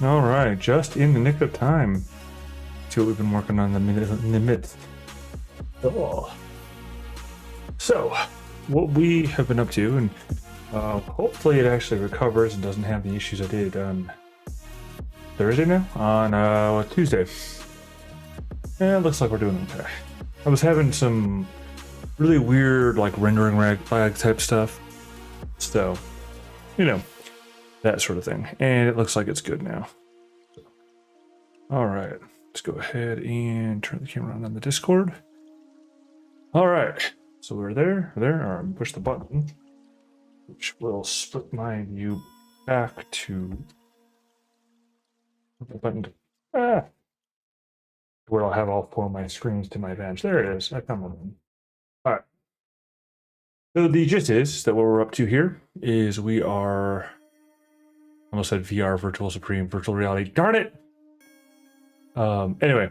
All right, just in the nick of time. See what we've been working on in the midst. Oh. So, what we have been up to, and hopefully it actually recovers and doesn't have the issues I did on Thursday now? On Tuesday. Yeah, it looks like we're doing okay. I was having some really weird, like, rendering lag type stuff. So, you know, that sort of thing. And it looks like it's good now. All right, let's go ahead and turn the camera on the Discord. All right, so we're there. Push the button, which will split my view back to the button where I'll have all four of my screens to my advantage. There it is. I found one. All right. So the gist is that what we're up to here is we are almost said VR, Virtual Supreme, virtual reality. Darn it! Anyway,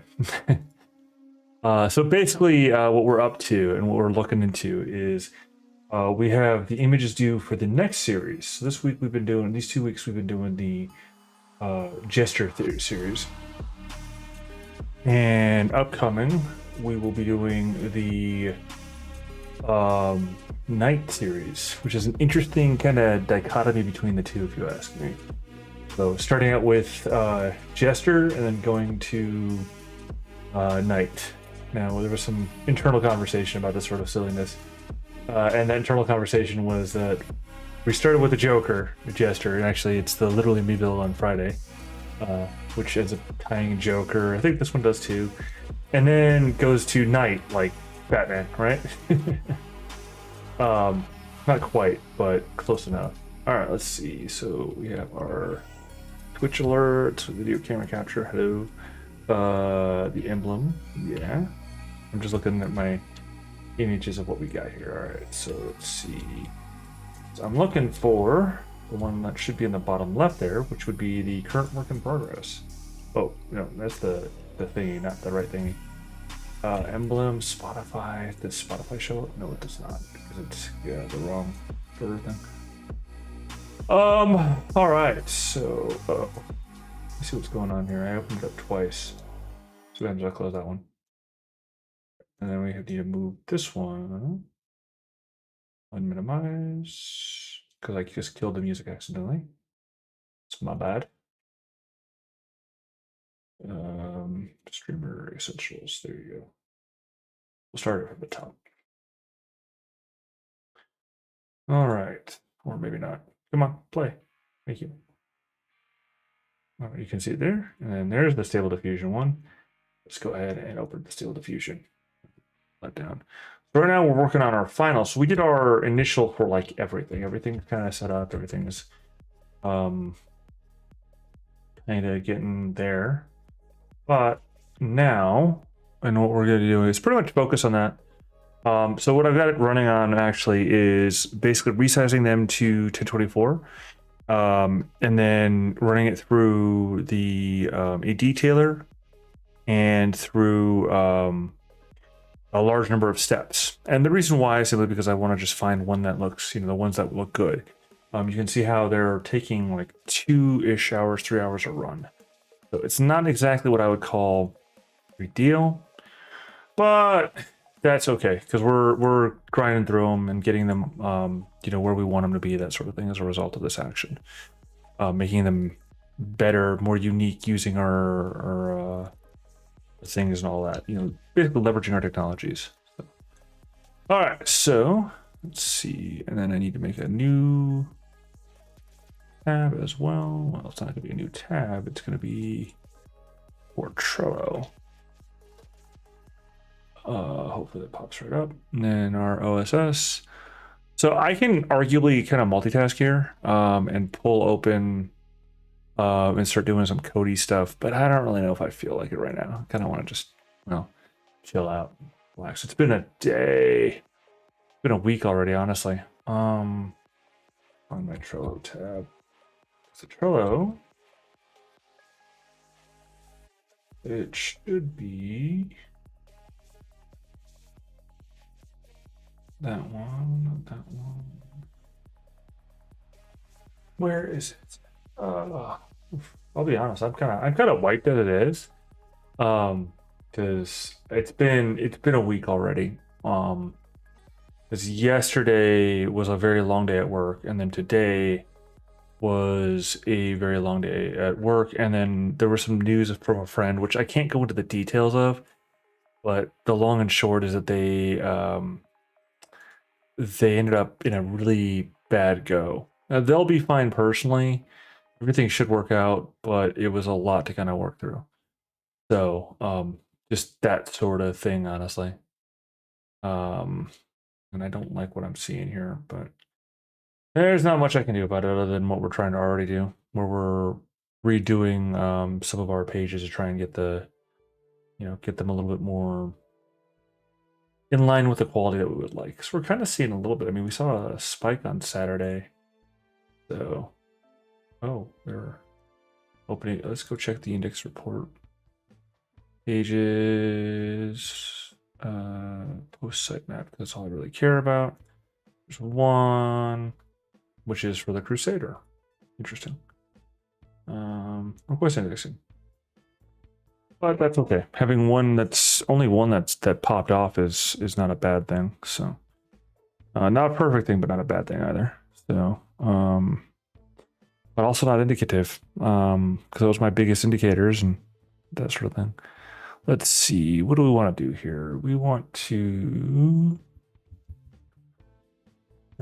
so basically, what we're up to and what we're looking into is we have the images due for the next series. So this week we've been doing, these 2 weeks we've been doing the gesture theory series, and upcoming we will be doing the night series, which is an interesting kind of dichotomy between the two, if you ask me. So starting out with Jester and then going to Night. Now, there was some internal conversation about this sort of silliness. And that internal conversation was that we started with the Joker, the Jester, and actually it's the Literally Me bill on Friday, which ends up tying Joker. I think this one does too. And then goes to Night, like Batman, right? Not quite, but close enough. All right, let's see. So we have our Twitch alerts, video camera capture, hello. The emblem, yeah. I'm just looking at my images of what we got here. All right, so let's see. So I'm looking for the one that should be in the bottom left there, which would be the current work in progress. Oh, no, that's the thingy, not the right thingy. Emblem, Spotify. Does Spotify show up? No, it does not, because it's the wrong further thing. All right, so let's see what's going on here. I opened it up twice. Sometimes I'll close that one. And then we need to move this one. Unminimize, because I just killed the music accidentally. It's my bad. Streamer essentials, there you go. We'll start it from the top. All right, or maybe not. Come on, play. Thank you. All right, you can see it there, and then there's the Stable Diffusion one. Let's go ahead and open the Stable Diffusion. Let down. So right now we're working on our final. So we did our initial for like everything. Everything's kind of set up. Everything is kind of getting there. But now, and what we're going to do is pretty much focus on that. So what I've got it running on actually is basically resizing them to 1024, and then running it through the a detailer and through a large number of steps. And the reason why is simply because I want to just find one that looks, the ones that look good. You can see how they're taking like 2-ish hours, 3 hours to run. So it's not exactly what I would call a big deal, but that's okay, because we're grinding through them and getting them, where we want them to be, that sort of thing, as a result of this action, making them better, more unique, using our things and all that. Basically leveraging our technologies. So. All right, so let's see, and then I need to make a new tab as well. Well, it's not going to be a new tab. It's going to be for Trello. Hopefully that pops right up. And then our OSS. So I can arguably kind of multitask here and pull open and start doing some Cody stuff, but I don't really know if I feel like it right now. I kind of want to just, chill out, relax. It's been a day. It's been a week already, honestly. On my Trello tab. So Trello, it should be that one, not that one. Where is it? I'll be honest. I'm kind of wiped as it is. Because it's been a week already. Because yesterday was a very long day at work, and then today was a very long day at work, and then there was some news from a friend, which I can't go into the details of, but the long and short is that they ended up in a really bad go. Now, they'll be fine personally. Everything should work out, but it was a lot to kind of work through. So, just that sort of thing, honestly. Um, and I don't like what I'm seeing here, but there's not much I can do about it other than what we're trying to already do, where we're redoing some of our pages to try and get them a little bit more in line with the quality that we would like. So we're kind of seeing a little bit. I mean, we saw a spike on Saturday. So, oh, they're opening. Let's go check the index report. Pages, post site map. That's all I really care about. There's one, which is for the Crusader. Interesting. Request indexing. But that's okay. Having one that's only one that popped off is not a bad thing. So not a perfect thing, but not a bad thing either. So but also not indicative. Because those are my biggest indicators and that sort of thing. Let's see. What do we want to do here? We want to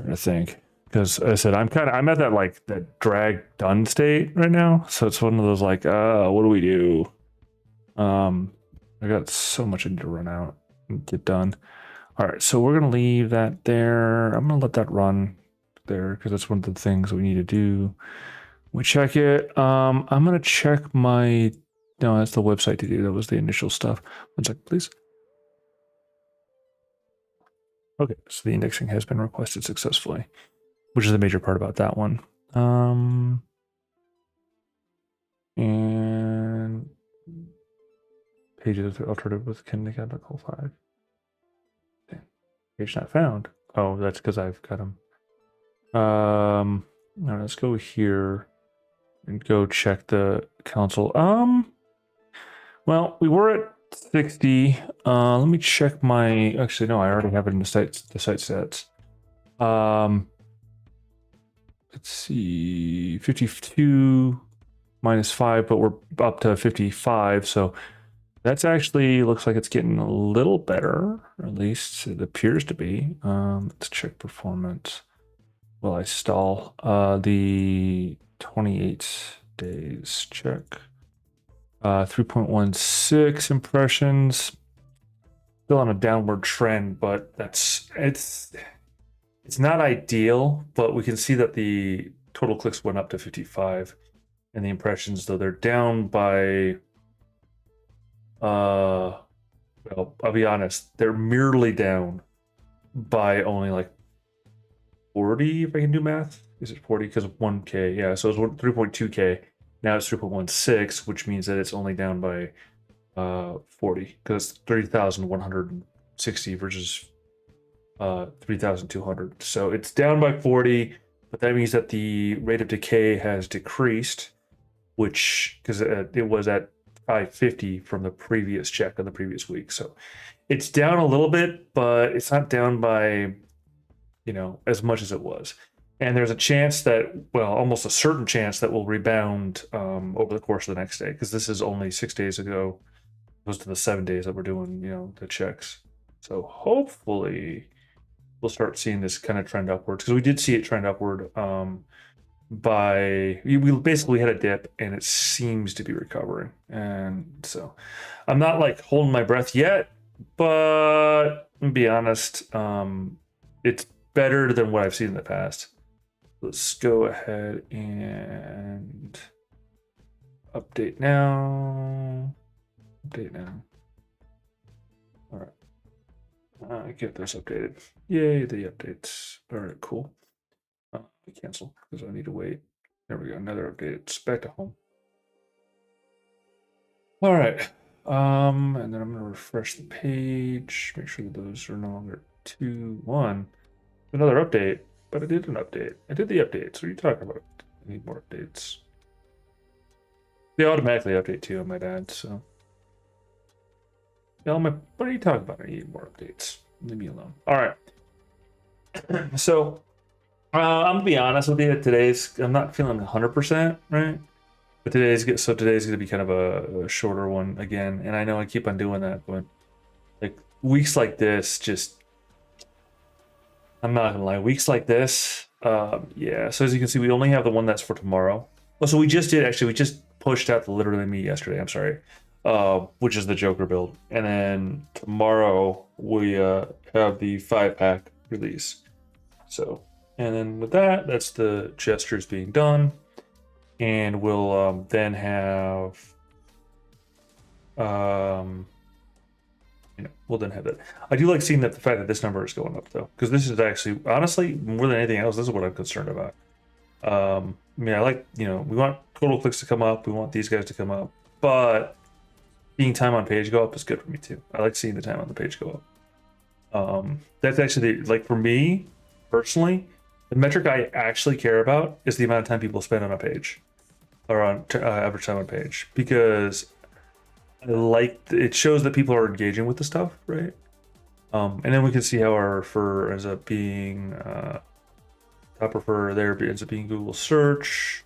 I think. Because I said I'm at that drag done state right now. So it's one of those like, what do we do? I got so much I need to run out and get done. All right, so we're gonna leave that there. I'm gonna let that run there because that's one of the things we need to do. We check it. I'm gonna check my. No, that's the website to do. That was the initial stuff. 1 second, please. Okay, so the indexing has been requested successfully, which is the major part about that one. And pages of alternative with kindergarten 5. Page not found. Oh, that's because I've got them. All right, let's go here and go check the console. Well, we were at 60. Let me check my. Actually, no, I already have it in the site stats. Let's see, 52 minus 5, but we're up to 55, so that's actually looks like it's getting a little better, or at least it appears to be. Let's check performance. Will I stall? The 28 days check. 3.16 impressions. Still on a downward trend, but it's not ideal, but we can see that the total clicks went up to 55 and the impressions, though they're down by well, I'll be honest, they're merely down by only like 40 if I can do math. Is it 40 because of 1k? Yeah, so it's 3.2k. Now it's 3.16, which means that it's only down by 40 because it's 30,160 versus 3,200. So it's down by 40, but that means that the rate of decay has decreased, which because it was at 550 from the previous check of the previous week. So it's down a little bit, but it's not down by as much as it was. And there's a chance that, well, almost a certain chance that will rebound over the course of the next day, because this is only 6 days ago, opposed to the 7 days that we're doing, the checks. So hopefully we'll start seeing this kind of trend upwards, because we did see it trend upward we basically had a dip and it seems to be recovering. And so I'm not like holding my breath yet, but to be honest, it's better than what I've seen in the past. Let's go ahead and update now. Update now. All right. Get this updated. Yay, the updates. All right, cool. Cancel because I need to wait. There we go. Another update. It's back to home. All right. And then I'm going to refresh the page. Make sure that those are no longer 2, 1. Another update. But I did an update. I did the updates. What are you talking about? I need more updates. They automatically update too on my dad, so. What are you talking about? I need more updates. Leave me alone. All right. So, I'm gonna be honest with you. I'm not feeling 100%, right? But today's gonna be kind of a shorter one again, and I know I keep on doing that, but like weeks like this, I'm not gonna lie, weeks like this, yeah. So as you can see, we only have the one that's for tomorrow. Oh, so we just pushed out the Literally Me yesterday. I'm sorry, which is the Joker build, and then tomorrow we have the 5-pack release. So, and then with that, that's the gestures being done, and we'll then have we'll then have that. I do like seeing that the fact that this number is going up though, because this is actually honestly more than anything else, this is what I'm concerned about. I mean, I like, we want total clicks to come up, we want these guys to come up, but seeing time on page go up is good for me too. I like seeing the time on the page go up. That's actually like for me personally, the metric I actually care about is the amount of time people spend on a page or on average time on page, because I like it shows that people are engaging with the stuff, right? And then we can see how our refer ends up being top refer there ends up being Google search.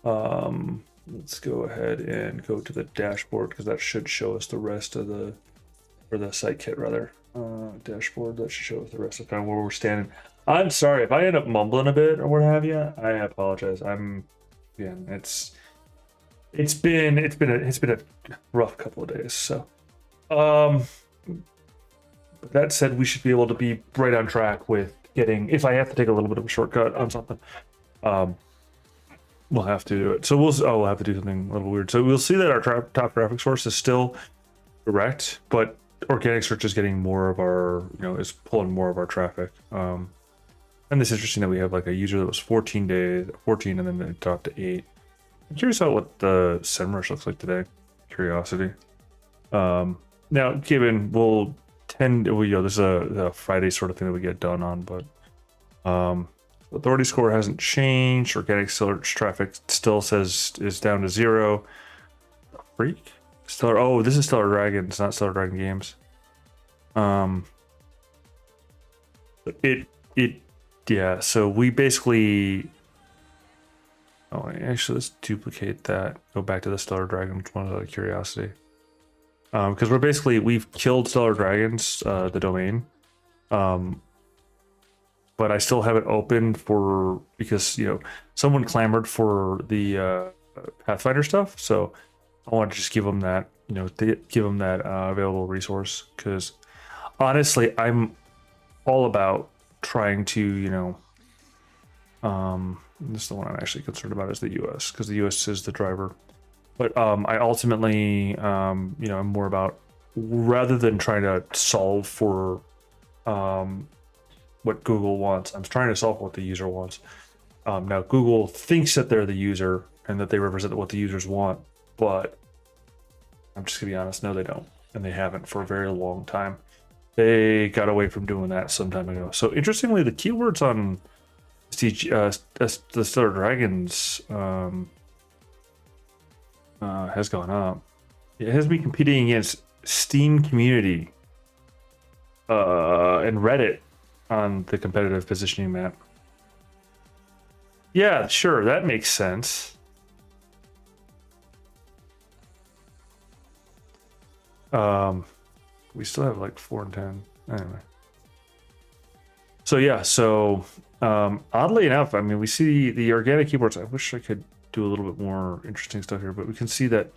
Let's go ahead and go to the dashboard, because that should show us the rest of the, or the site kit rather, dashboard. That should show us the rest of kind of where we're standing. I'm sorry if I end up mumbling a bit or what have you. I apologize. It's been a rough couple of days. So, but that said, we should be able to be right on track with getting. If I have to take a little bit of a shortcut on something, we'll have to do it. So we'll have to do something a little weird. So we'll see that our top traffic source is still direct, but organic search is getting more of our, is pulling more of our traffic. And it's interesting that we have like a user that was 14 days, and then it dropped to 8. I'm curious about what the SEMrush looks like today. Curiosity. Now, given this is a Friday sort of thing that we get done on, but authority score hasn't changed. Organic search traffic still says is down to 0. Freak. This is Stellar Dragon. It's not Stellar Dragon Games. Yeah. So we basically. Oh, actually, let's duplicate that. Go back to the Stellar Dragon one out of curiosity. Because we've killed Stellar Dragons, the domain. But I still have it open because someone clamored for the Pathfinder stuff, so I want to just give them that, give them that available resource. Because honestly, I'm all about trying to, this is the one I'm actually concerned about is the U.S. because the U.S. is the driver. But I ultimately, I'm more about, rather than trying to solve for what Google wants, I'm trying to solve what the user wants. Now, Google thinks that they're the user and that they represent what the users want, but I'm just gonna be honest, no, they don't, and they haven't for a very long time. They got away from doing that some time ago. So interestingly, the keywords on the Stellar Dragons has gone up. It has been competing against Steam community and Reddit on the competitive positioning map. Yeah, sure, that makes sense. We still have like 4 and 10 anyway. So yeah, oddly enough, I mean, we see the organic keyboards. I wish I could do a little bit more interesting stuff here, but we can see that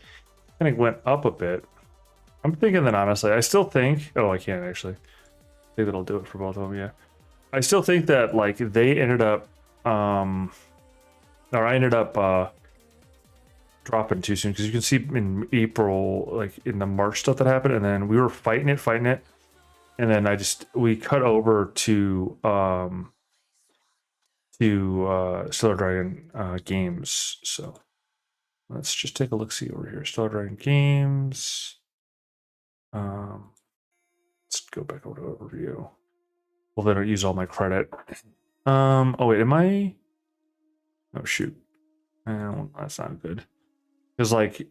kind of went up a bit. I'm thinking that honestly, I still think, I can't actually. I think that'll do it for both of them, yeah. I still think that like they ended up, I ended up dropping too soon, because you can see in April, like in the March stuff that happened, and then we were fighting it, and then we cut over to Stellar Dragon games. So let's just take a look, see over here. Stellar Dragon games. Let's go back over to overview. Well, then I'll use all my credit. Oh wait, am I? Oh shoot, that's not good. Because like,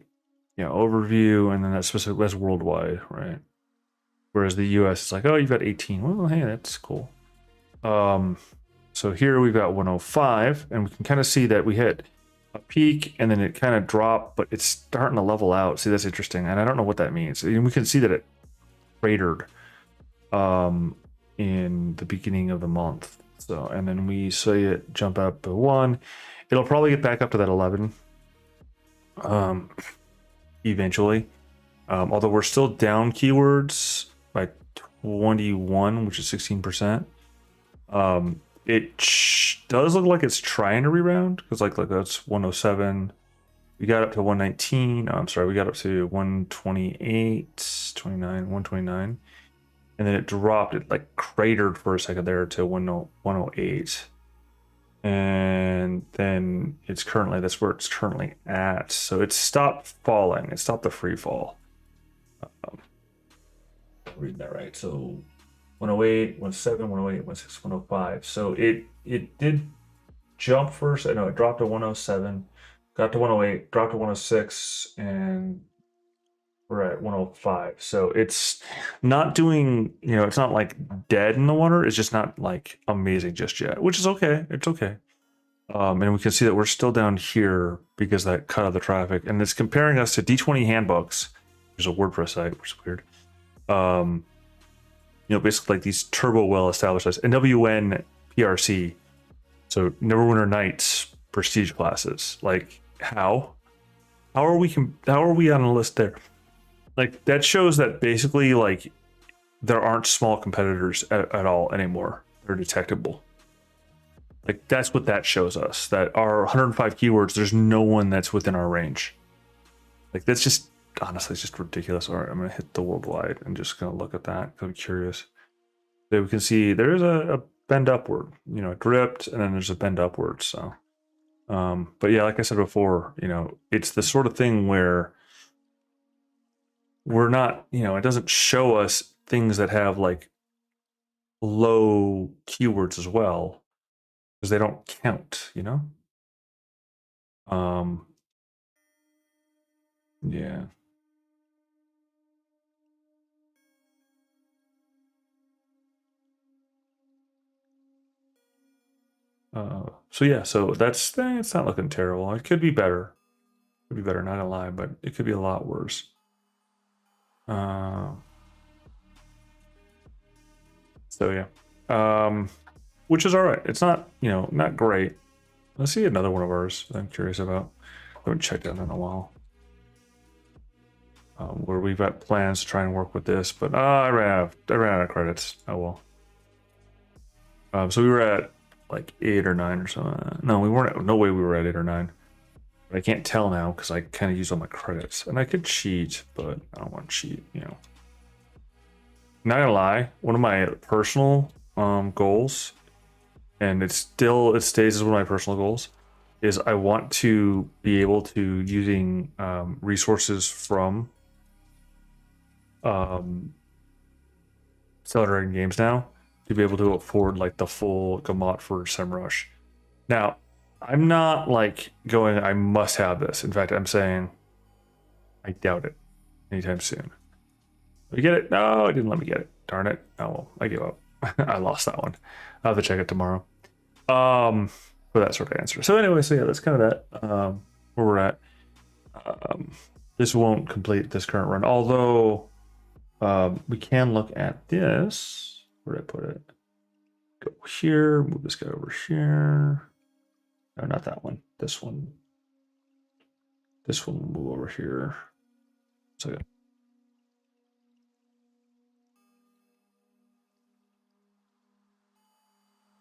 overview, and then that's specific, that's worldwide, right? Whereas the US is like, oh, you've got 18. Well, hey, that's cool. So here we've got 105, and we can kind of see that we hit a peak and then it kind of dropped, but it's starting to level out. See, that's interesting, and I don't know what that means. And we can see that it cratered in the beginning of the month. So, and then we see it jump up to 1. It'll probably get back up to that 11 eventually. Although we're still down keywords by 21, which is 16%. It does look like it's trying to rebound, because like that's 107. We got up to 119. I'm sorry, we got up to 128, 29, 129. And then it dropped. It like cratered for a second there to 108. And then it's currently, that's where it's currently at. So it stopped falling. It stopped the free fall. Reading that right. So 108, 107, 108, 116, 105. So it did jump first. I know it dropped to 107, got to 108, dropped to 106, and we're at 105. So it's not doing, it's not like dead in the water. It's just not like amazing just yet, which is okay. It's okay. And we can see that we're still down here because that cut out the traffic, and it's comparing us to D20 handbooks, which is a WordPress site, which is weird. Basically like these turbo well-established sites, NWN PRC, so Neverwinter Nights prestige classes. Like how are we on a list there? Like that shows that basically like there aren't small competitors at all anymore. They're detectable. Like that's what that shows us, that our 105 keywords, there's no one that's within our range. Like that's just, honestly, it's just ridiculous. All right, I'm gonna hit the worldwide and just gonna look at that. I'm curious. So we can see there is a bend upward, it dripped, and then there's a bend upward. So, but yeah, like I said before, it's the sort of thing where we're not, it doesn't show us things that have like low keywords as well, because they don't count, yeah. So yeah, so it's not looking terrible. It could be better. Could be better, not gonna lie, but it could be a lot worse. So yeah, which is all right. It's not, not great. Let's see another one of ours that I'm curious about. I haven't checked that in a while. Where we've got plans to try and work with this, but I ran out of credits. Oh well. So we were at like 8 or 9 or something. No, we weren't. No way we were at 8 or 9. But I can't tell now because I kind of used all my credits, and I could cheat, but I don't want to cheat. Not gonna lie, one of my personal goals, and it stays as one of my personal goals, is I want to be able to using resources from Accelerating Games now to be able to afford like the full Gamot for SEMrush. Now, I'm not like going, I must have this. In fact, I'm saying I doubt it anytime soon. Let me get it? No, it didn't let me get it. Darn it. Oh well, I give up. I lost that one. I'll have to check it tomorrow. For that sort of answer. So anyway, so yeah, that's kind of that. Where we're at. This won't complete this current run, although we can look at this. Where did I put it? Go here, move this guy over here. No, not that one. This one. This one will move over here. So yeah.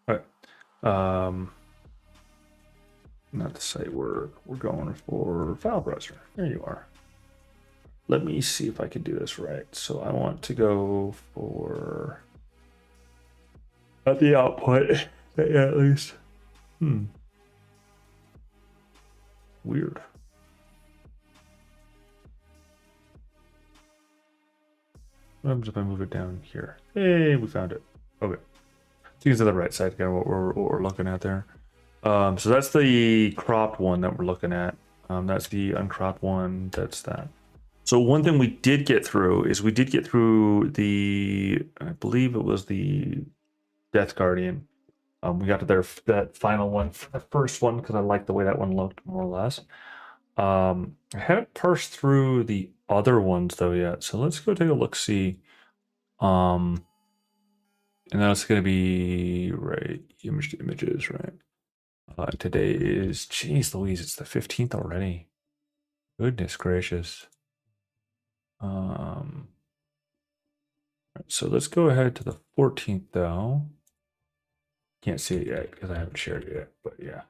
All right. Not the site we're going for. File browser. There you are. Let me see if I can do this right. So I want to go for the output. Yeah, at least. Weird. What happens if I move it down here? Hey, we found it. Okay. So you can see the right side again, what we're looking at there. So that's the cropped one that we're looking at. That's the uncropped one. That's that. So one thing we did get through is we did get through the, I believe it was the Death Guardian. We got to that final one, the first one, because I liked the way that one looked more or less. I haven't parsed through the other ones though yet, so let's go take a look. See, and that's going to be right image to images, right? Today is, geez Louise, it's the 15th already. Goodness gracious. So let's go ahead to the 14th though. Can't see it yet because I haven't shared it yet, but yeah.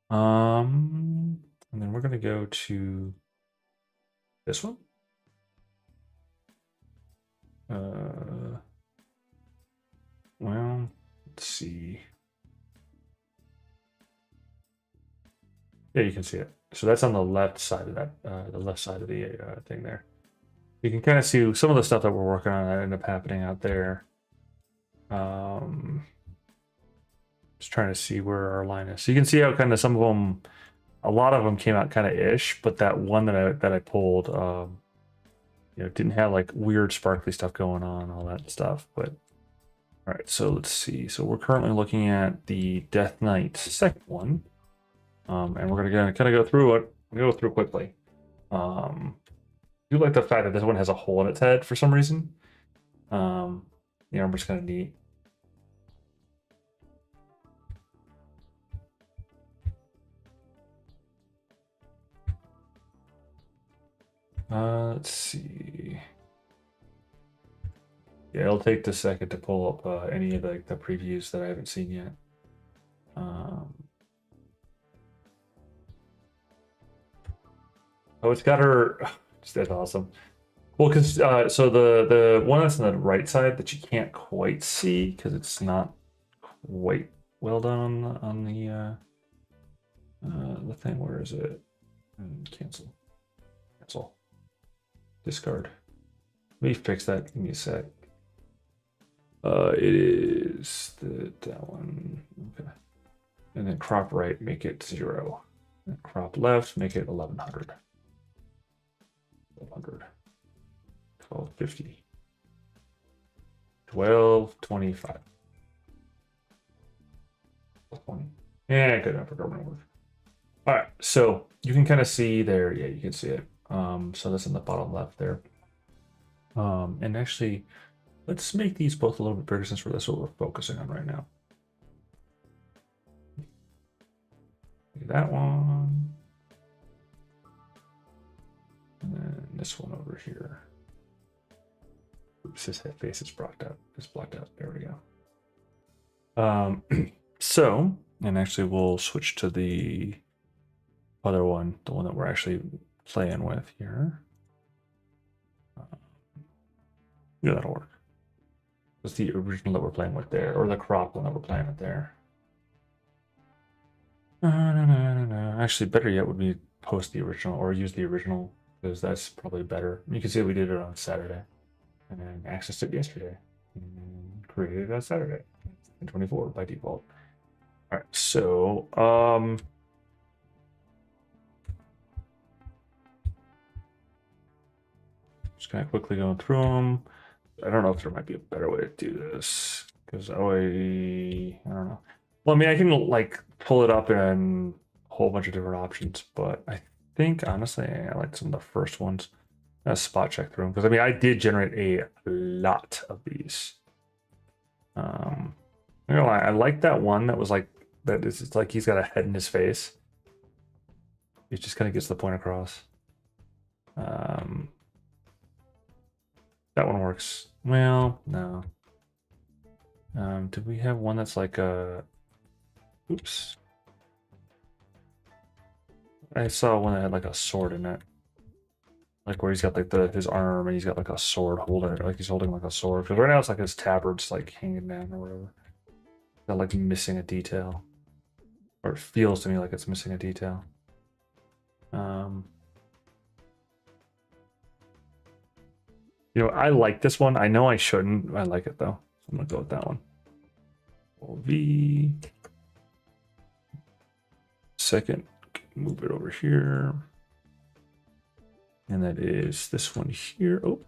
And then we're gonna go to this one. Well, let's see. Yeah, you can see it. So that's on the left side of that, the left side of the thing there. You can kind of see some of the stuff that we're working on that ended up happening out there. Just trying to see where our line is. So you can see how kind of some of them, a lot of them came out kind of ish, but that one that I pulled, you know, didn't have like weird sparkly stuff going on, all that stuff. But all right, so let's see. So we're currently looking at the Death Knight second one, and we're gonna kind of go through it. Go through quickly. I do like the fact that this one has a hole in its head for some reason. The armor's kind of neat. Let's see. Yeah, it'll take a second to pull up any of the previews that I haven't seen yet. Oh, it's got her. That's awesome. Well, because so the one that's on the right side that you can't quite see because it's not quite well done on the thing. Where is it? Cancel. Discard. Let me fix that. Give me a sec. It is that one. Okay. And then crop right, make it 0. And crop left, make it 1100. 1200. 1250. 1225. 1220. Yeah, good enough for government work. All right, so you can kind of see there. Yeah, you can see it. So that's in the bottom left there. And actually, let's make these both a little bit bigger since that's what we're focusing on right now. That one. And then this one over here. Oops, his head face is blocked out. It's blocked out. There we go. So, and actually we'll switch to the other one, the one that we're actually playing with here. Yeah, that'll work. It's the original that we're playing with there, or the crop one that we're playing with there. Actually, better yet would be post the original or use the original because that's probably better. You can see we did it on Saturday and then accessed it yesterday and created it on Saturday, 24 by default. All right, so just kind of quickly going through them. I don't know if there might be a better way to do this because I don't know. Well, I mean, I can like pull it up in a whole bunch of different options, but I think honestly, I like some of the first ones. Spot check through them because I mean, I did generate a lot of these. You know, I like that one that was like that. It's like he's got a head in his face. It just kind of gets the point across. That one works. Well, no. Do we have one that's like a... Oops. I saw one that had like a sword in it. Like where he's got like his arm and he's got like a sword holding it. Like he's holding like a sword. Because right now it's like his tabard's like hanging down or whatever. Got like missing a detail. Or it feels to me like it's missing a detail. You know, I like this one. I know I shouldn't. I like it though. I'm gonna go with that one. V. Second move it over here. And that is this one here. Oh.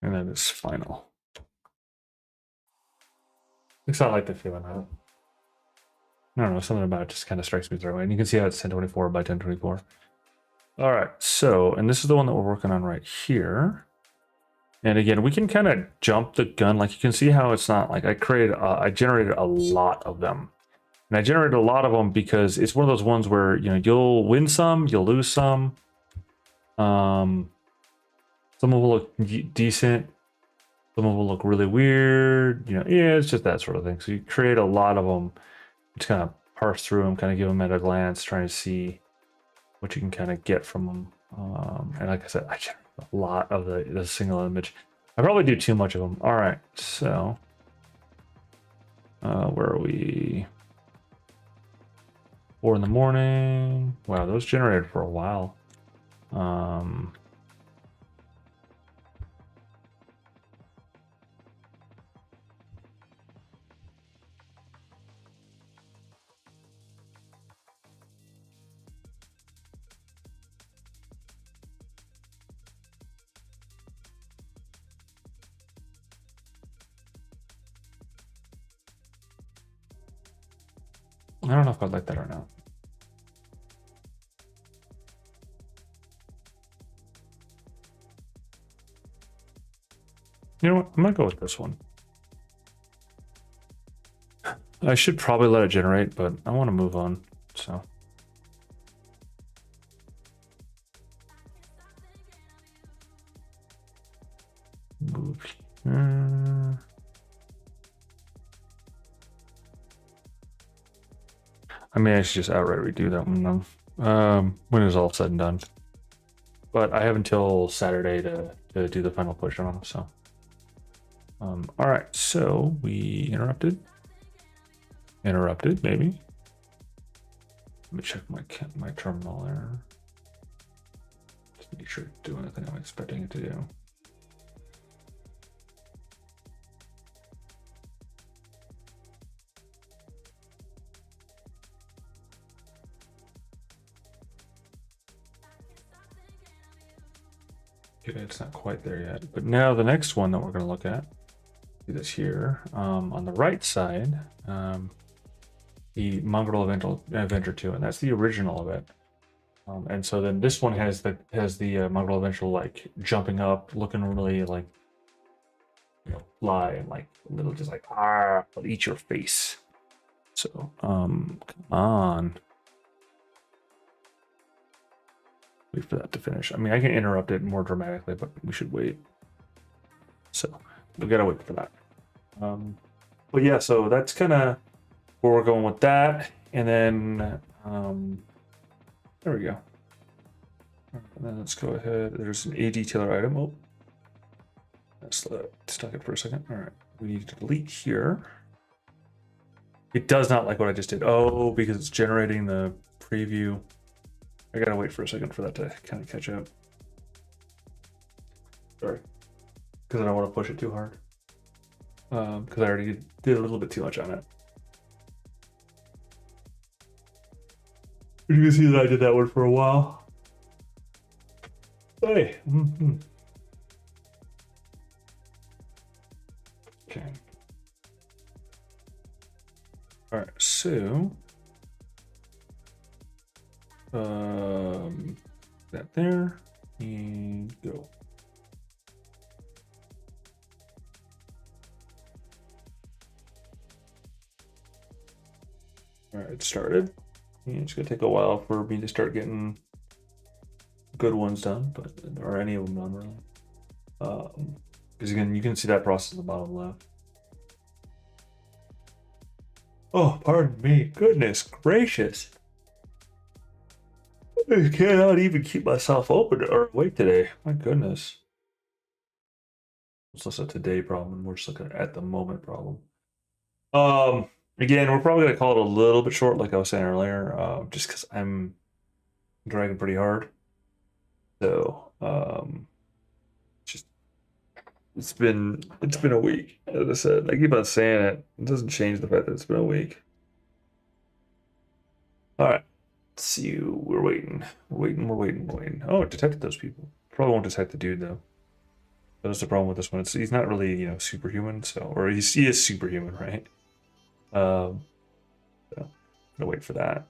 And that is final. It's not like the feeling of it. I don't know, something about it just kind of strikes me the right way. And you can see how it's 1024 by 1024. All right, so, and this is the one that we're working on right here. And again, we can kind of jump the gun. Like you can see how it's not like I generated a lot of them. And I generated a lot of them because it's one of those ones where, you know, you'll win some, you'll lose some. Some will look decent. Some will look really weird. You know, yeah, it's just that sort of thing. So you create a lot of them. Just kind of parse through them, kind of give them at a glance, trying to see what you can kind of get from them. And like I said, I generate a lot of the single image. I probably do too much of them. All right, so where are we? 4 in the morning. Wow, those generated for a while. I don't know if I'd like that or not. You know what? I'm gonna go with this one. I should probably let it generate, but I want to move on, so. Move here. I mean, I should just outright redo that one though. When it's all said and done. But I have until Saturday to do the final push on them, so. All right, so we interrupted. Interrupted, maybe. Let me check my terminal there. Just make sure it's doing anything I'm expecting it to do. Okay, it's not quite there yet. But now the next one that we're going to look at, see this here, on the right side, the Mongrel Avenger 2, and that's the original of it. And so then this one has the Mongrel Avenger like jumping up, looking really like, you know, fly and like a little just like, I'll eat your face. So come on. Wait for that to finish. I mean, I can interrupt it more dramatically, but we should wait. So we gotta wait for that. But yeah, so that's kind of where we're going with that. And then there we go. And then let's go ahead. There's an A detailer item. Oh, let's stuck it for a second. All right, we need to delete here. It does not like what I just did. Oh, because it's generating the preview. I gotta wait for a second for that to kind of catch up. Sorry, because I don't want to push it too hard. Because I already did a little bit too much on it. You can see that I did that one for a while. Hey. Okay. All right, so that there and go. All right, it started. And it's gonna take a while for me to start getting good ones done, but or any of them done really. Because again, you can see that process at the bottom left. Oh, pardon me. Goodness gracious. I cannot even keep myself open or awake today. My goodness. It's less a today problem. We're just looking at the moment problem. Again, we're probably gonna call it a little bit short, like I was saying earlier, just because I'm dragging pretty hard. So, just It's been a week. As I said, I keep on saying it. It doesn't change the fact that it's been a week. All right. Let's see. We're waiting. We're waiting. Oh, it detected those people. Probably won't detect the dude though. That's the problem with this one. He's not really, superhuman. So, or he is superhuman, right? So gonna wait for that.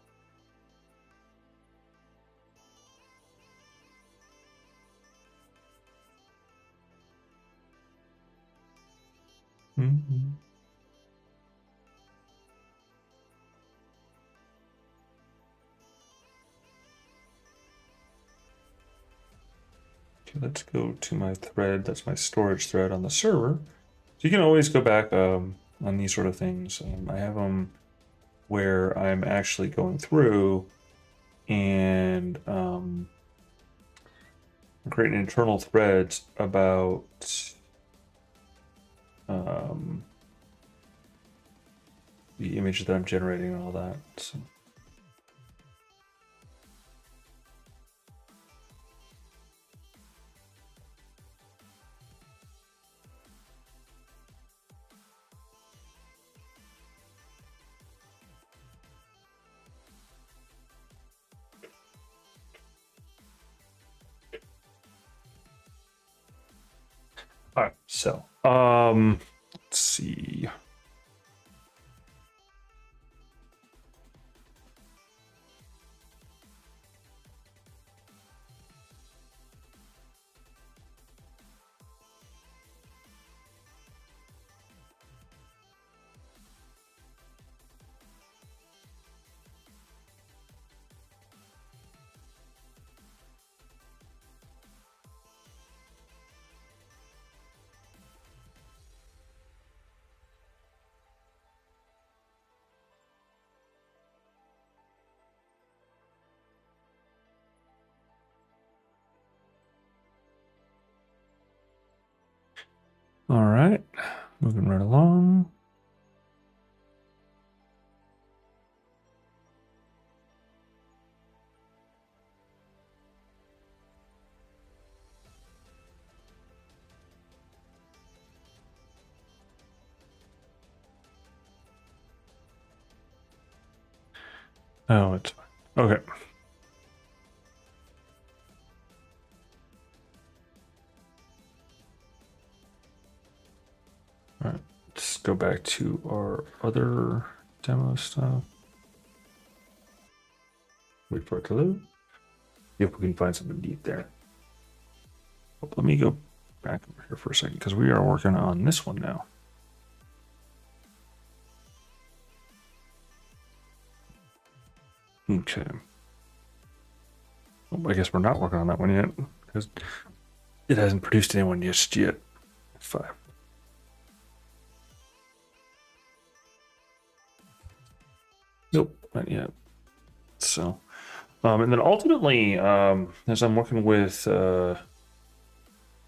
Mm-hmm. Okay, let's go to my thread. That's my storage thread on the server. So you can always go back on these sort of things. I have them where I'm actually going through and creating internal threads about um, the image that I'm generating and all that. So. All right, so let's see. All right, moving right along. Oh, it's fine. Okay. All right, let's go back to our other demo stuff. Wait for it to load. See if we can find something neat there. But let me go back over here for a second because we are working on this one now. Okay. Well, I guess we're not working on that one yet because it hasn't produced anyone just yet. 5. Nope, not yet. So, and then ultimately, as I'm working with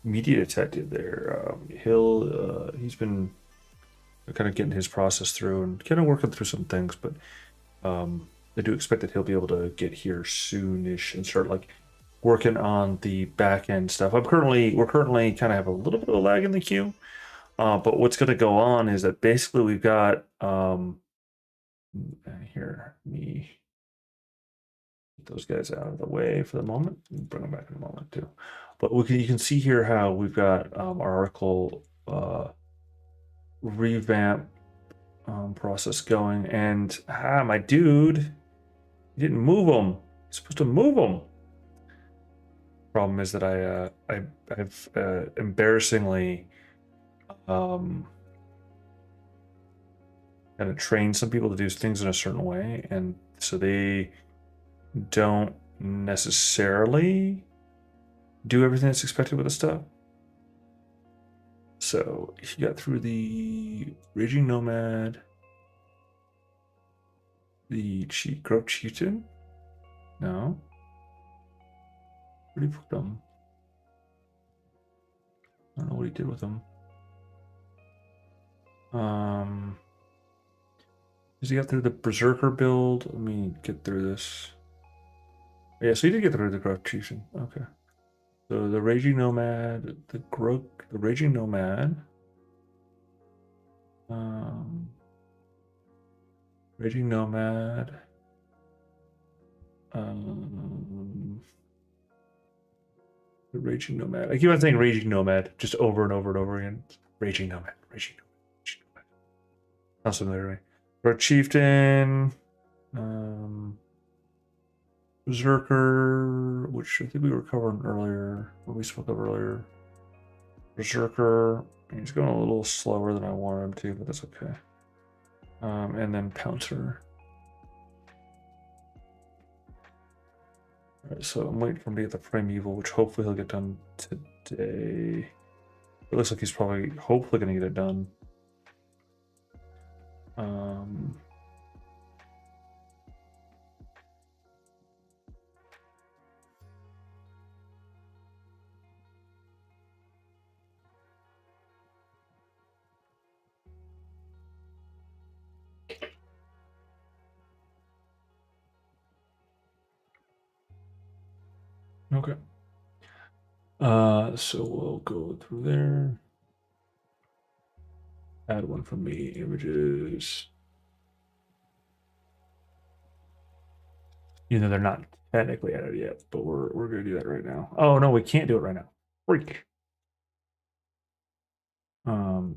Media Detective there, he's been kind of getting his process through and kind of working through some things, but I do expect that he'll be able to get here soonish and start like working on the back end stuff. We're currently kind of have a little bit of a lag in the queue, but what's going to go on is that basically we've got here me get those guys out of the way for the moment. Bring them back in a moment too. But you can see here how we've got our article revamp process going, and my dude, you didn't move them. You're supposed to move them. Problem is that I've embarrassingly kind of trained some people to do things in a certain way, and so they don't necessarily do everything that's expected with the stuff. So if you got through the Raging Nomad, the Grove Chieftain, no, where did he put them? I don't know what he did with them. Does he get through the Berserker build? Let me get through this. Yeah, so he did get through the Grove Chieftain. Okay. So the Raging Nomad, the Raging Nomad, Raging Nomad, the Raging Nomad. I keep on saying Raging Nomad just over and over and over again. Raging Nomad, Raging Nomad, Raging Nomad. Sounds familiar to me. Red Chieftain, Berserker, which I think we were covering earlier, or we spoke of earlier. Berserker, he's going a little slower than I wanted him to, but that's okay. And then Pouncer. All right, so I'm waiting for him to get the Primeval, which hopefully he'll get done today. It looks like he's probably, hopefully, going to get it done. Okay. So we'll go through there. Add one from me, images. Even though they're not technically added yet, but we're gonna do that right now. Oh no, we can't do it right now. Freak.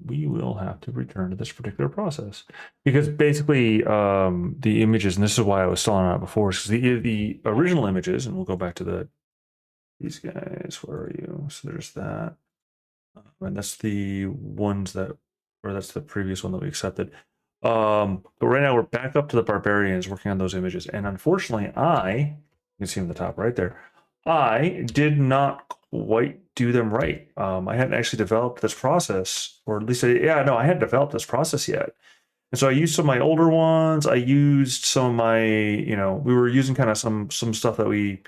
We will have to return to this particular process because basically the images, and this is why I was stalling out before, because the original images, and we'll go back to these guys. Where are you? So there's that, and that's the ones that, or that's the previous one that we accepted. But right now we're back up to the barbarians working on those images, and unfortunately, you can see them at the top right there. I did not quite do them right. I hadn't actually developed this process, or at least, I hadn't developed this process yet. And so I used some of my older ones. I used some of my, we were using kind of some stuff that we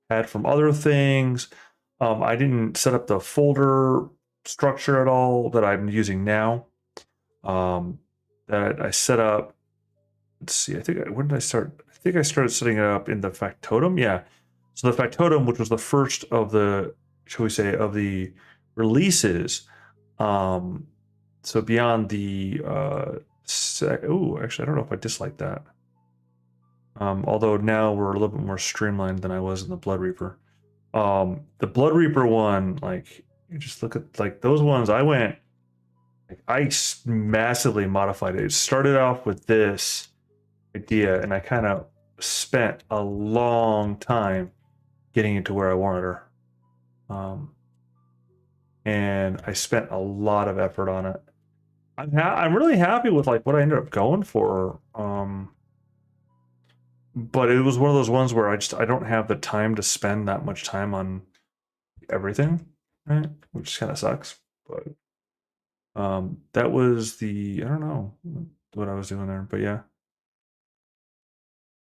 had from other things. I didn't set up the folder structure at all that I'm using now. That I set up. Let's see. When did I start? I think I started setting it up in the factotum. Yeah. So the factotum, which was the first of the, shall we say, of the releases. So beyond the actually, I don't know if I dislike that. Although now we're a little bit more streamlined than I was in the Blood Reaper. The Blood Reaper one, like, you just look at like those ones. I massively modified it. It started off with this idea, and I kind of spent a long time getting it to where I wanted her. And I spent a lot of effort on it. I'm really happy with like what I ended up going for. But it was one of those ones where I don't have the time to spend that much time on everything, right? Which kind of sucks. But that was I don't know what I was doing there, but yeah.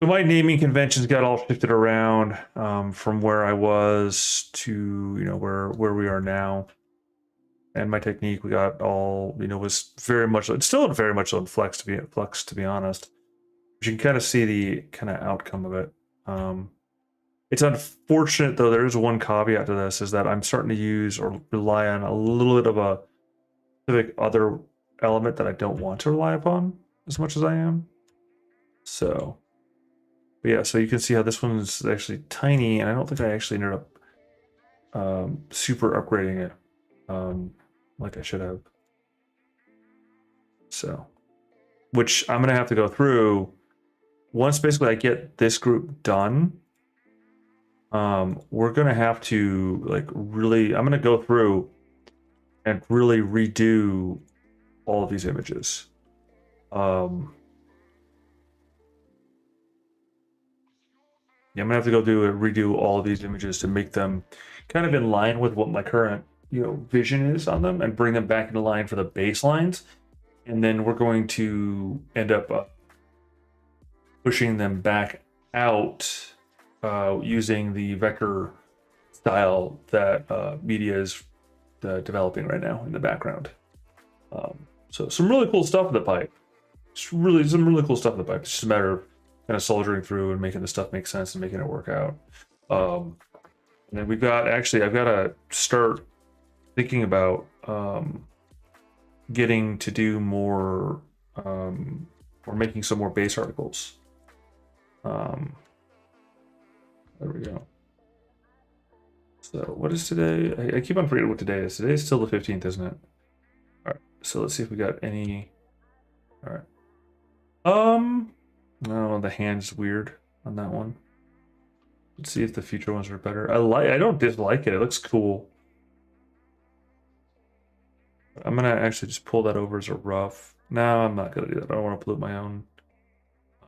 So my naming conventions got all shifted around from where I was to where we are now, and my technique we got all was very much, it's still very much on flex to be honest. But you can kind of see the kind of outcome of it. It's unfortunate though. There is one caveat to this, is that I'm starting to use or rely on a little bit of a specific other element that I don't want to rely upon as much as I am. So. But yeah, so you can see how this one is actually tiny, and I don't think I actually ended up super upgrading it like I should have. So, which I'm gonna have to go through once basically I get this group done. We're gonna have to like really, I'm gonna go through and really redo all of these images. Yeah, I'm gonna have to go redo all of these images to make them kind of in line with what my current vision is on them, and bring them back into line for the baselines. And then we're going to end up pushing them back out using the vector style that media is developing right now in the background. So some really cool stuff in the pipe. Some really cool stuff in the pipe. It's just a matter of kind of soldiering through and making the stuff make sense and making it work out. And then we've got, actually, I've got to start thinking about getting to do more, or making some more base articles. There we go. So what is today? I keep on forgetting what today is. Today is still the 15th, isn't it? All right. So let's see if we got any. All right. No, the hand's weird on that one. Let's see if the future ones are better. I don't dislike it. It looks cool. I'm gonna actually just pull that over as a rough. No, I'm not gonna do that. I don't want to pollute my own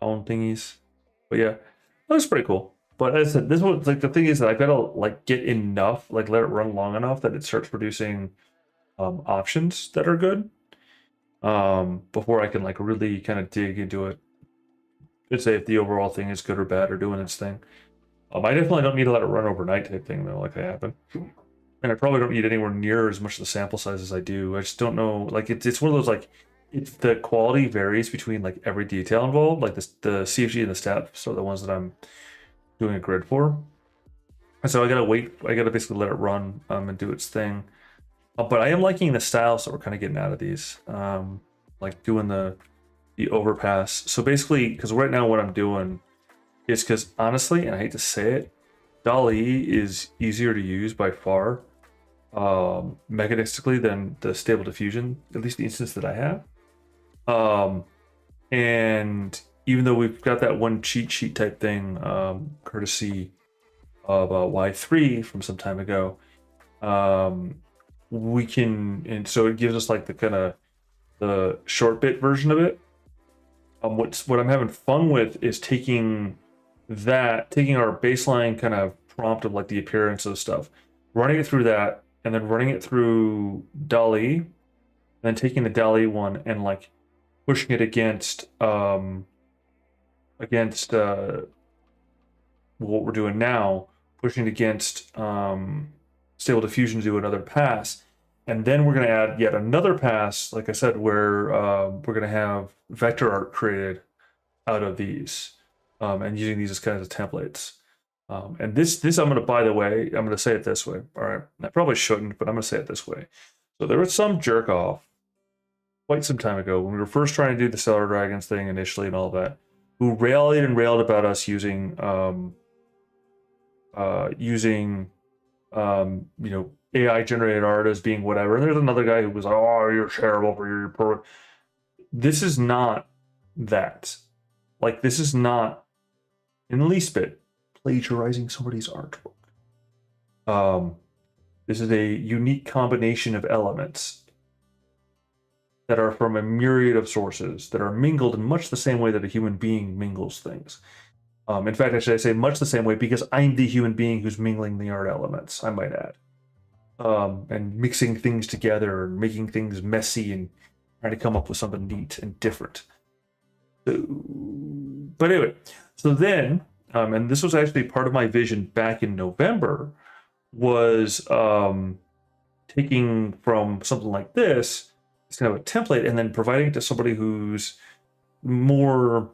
thingies. But yeah, looks pretty cool. But as I said, this one, like, the thing is that I've got to like get enough, like let it run long enough that it starts producing options that are good before I can like really kind of dig into it and say if the overall thing is good or bad or doing its thing. I definitely don't need to let it run overnight type thing though, like I happen. And I probably don't need anywhere near as much of the sample size as I do. I just don't know, like it's one of those like, the quality varies between like every detail involved, like the CFG and the steps are the ones that I'm doing a grid for. And so I gotta wait, I gotta basically let it run and do its thing. But I am liking the styles that we're kind of getting out of these. Like doing the overpass. So basically, because right now what I'm doing is, because honestly, and I hate to say it, DALL-E is easier to use by far mechanistically than the Stable Diffusion, at least the instance that I have. And even though we've got that one cheat sheet type thing, courtesy of Y3 from some time ago, we can, and so it gives us like the kind of the short bit version of it. What I'm having fun with is taking our baseline kind of prompt of like the appearance of stuff, running it through that, and then running it through DALL-E, and then taking the DALL-E one and like pushing it against what we're doing now, pushing it against Stable Diffusion to do another pass. And then we're going to add yet another pass, like I said, where we're going to have vector art created out of these and using these as kind of templates. And this I'm going to, by the way, I'm going to say it this way. All right. I probably shouldn't, but I'm going to say it this way. So there was some jerk off quite some time ago when we were first trying to do the Stellar Dragons thing initially and all that, who railed about us using AI generated art as being whatever. And there's another guy who was like, "Oh, you're terrible for your pro." This is not that. Like, this is not in the least bit plagiarizing somebody's artwork. This is a unique combination of elements that are from a myriad of sources that are mingled in much the same way that a human being mingles things. In fact, actually, I say much the same way because I'm the human being who's mingling the art elements, I might add. And mixing things together and making things messy and trying to come up with something neat and different. But anyway, so then, and this was actually part of my vision back in November, was taking from something like this, it's kind of a template, and then providing it to somebody who's more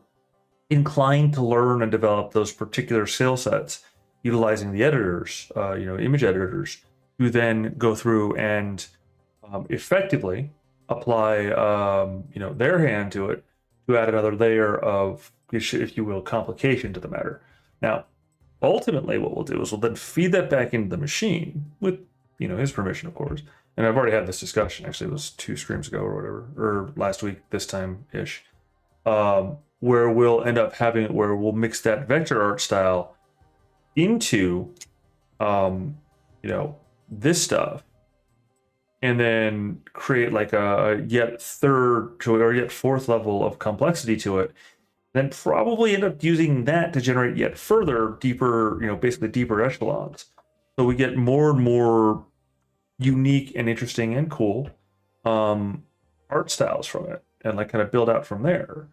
inclined to learn and develop those particular skill sets, utilizing the editors, image editors, who then go through and effectively apply, their hand to it to add another layer of, if you will, complication to the matter. Now, ultimately, what we'll do is we'll then feed that back into the machine with, his permission, of course. And I've already had this discussion. Actually, it was 2 streams ago or whatever, or last week, this time ish, where we'll end up having it where we'll mix that vector art style into, this stuff, and then create like a yet third to it, or yet fourth level of complexity to it. Then probably end up using that to generate yet further deeper, basically deeper echelons. So we get more and more unique and interesting and cool art styles from it, and like kind of build out from there.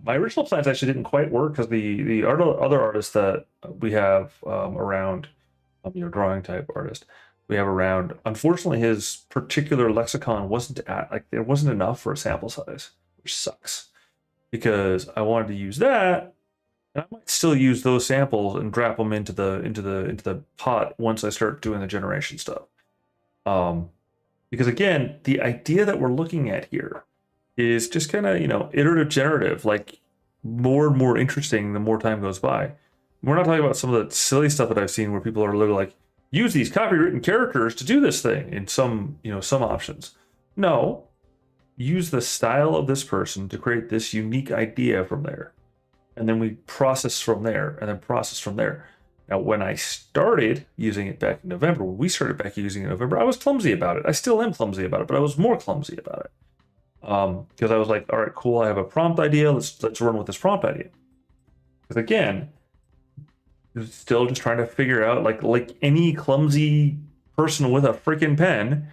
My original plans actually didn't quite work because the other artists that we have around, drawing type artist we have around, unfortunately, his particular lexicon wasn't there wasn't enough for a sample size, which sucks, because I wanted to use that And I might still use those samples and drop them into the pot once I start doing the generation stuff. Because again, the idea that we're looking at here is just kind of, iterative generative, like more and more interesting the more time goes by. We're not talking about some of the silly stuff that I've seen where people are literally like, use these copywritten characters to do this thing in some options. No, use the style of this person to create this unique idea from there. And then we process from there and then process from there. Now, when I started using it back in November, when we started back using it in November, I was clumsy about it. I still am clumsy about it, but I was more clumsy about it. Because I was like, all right, cool, I have a prompt idea. Let's run with this prompt idea. Because again, still just trying to figure out, like any clumsy person with a freaking pen,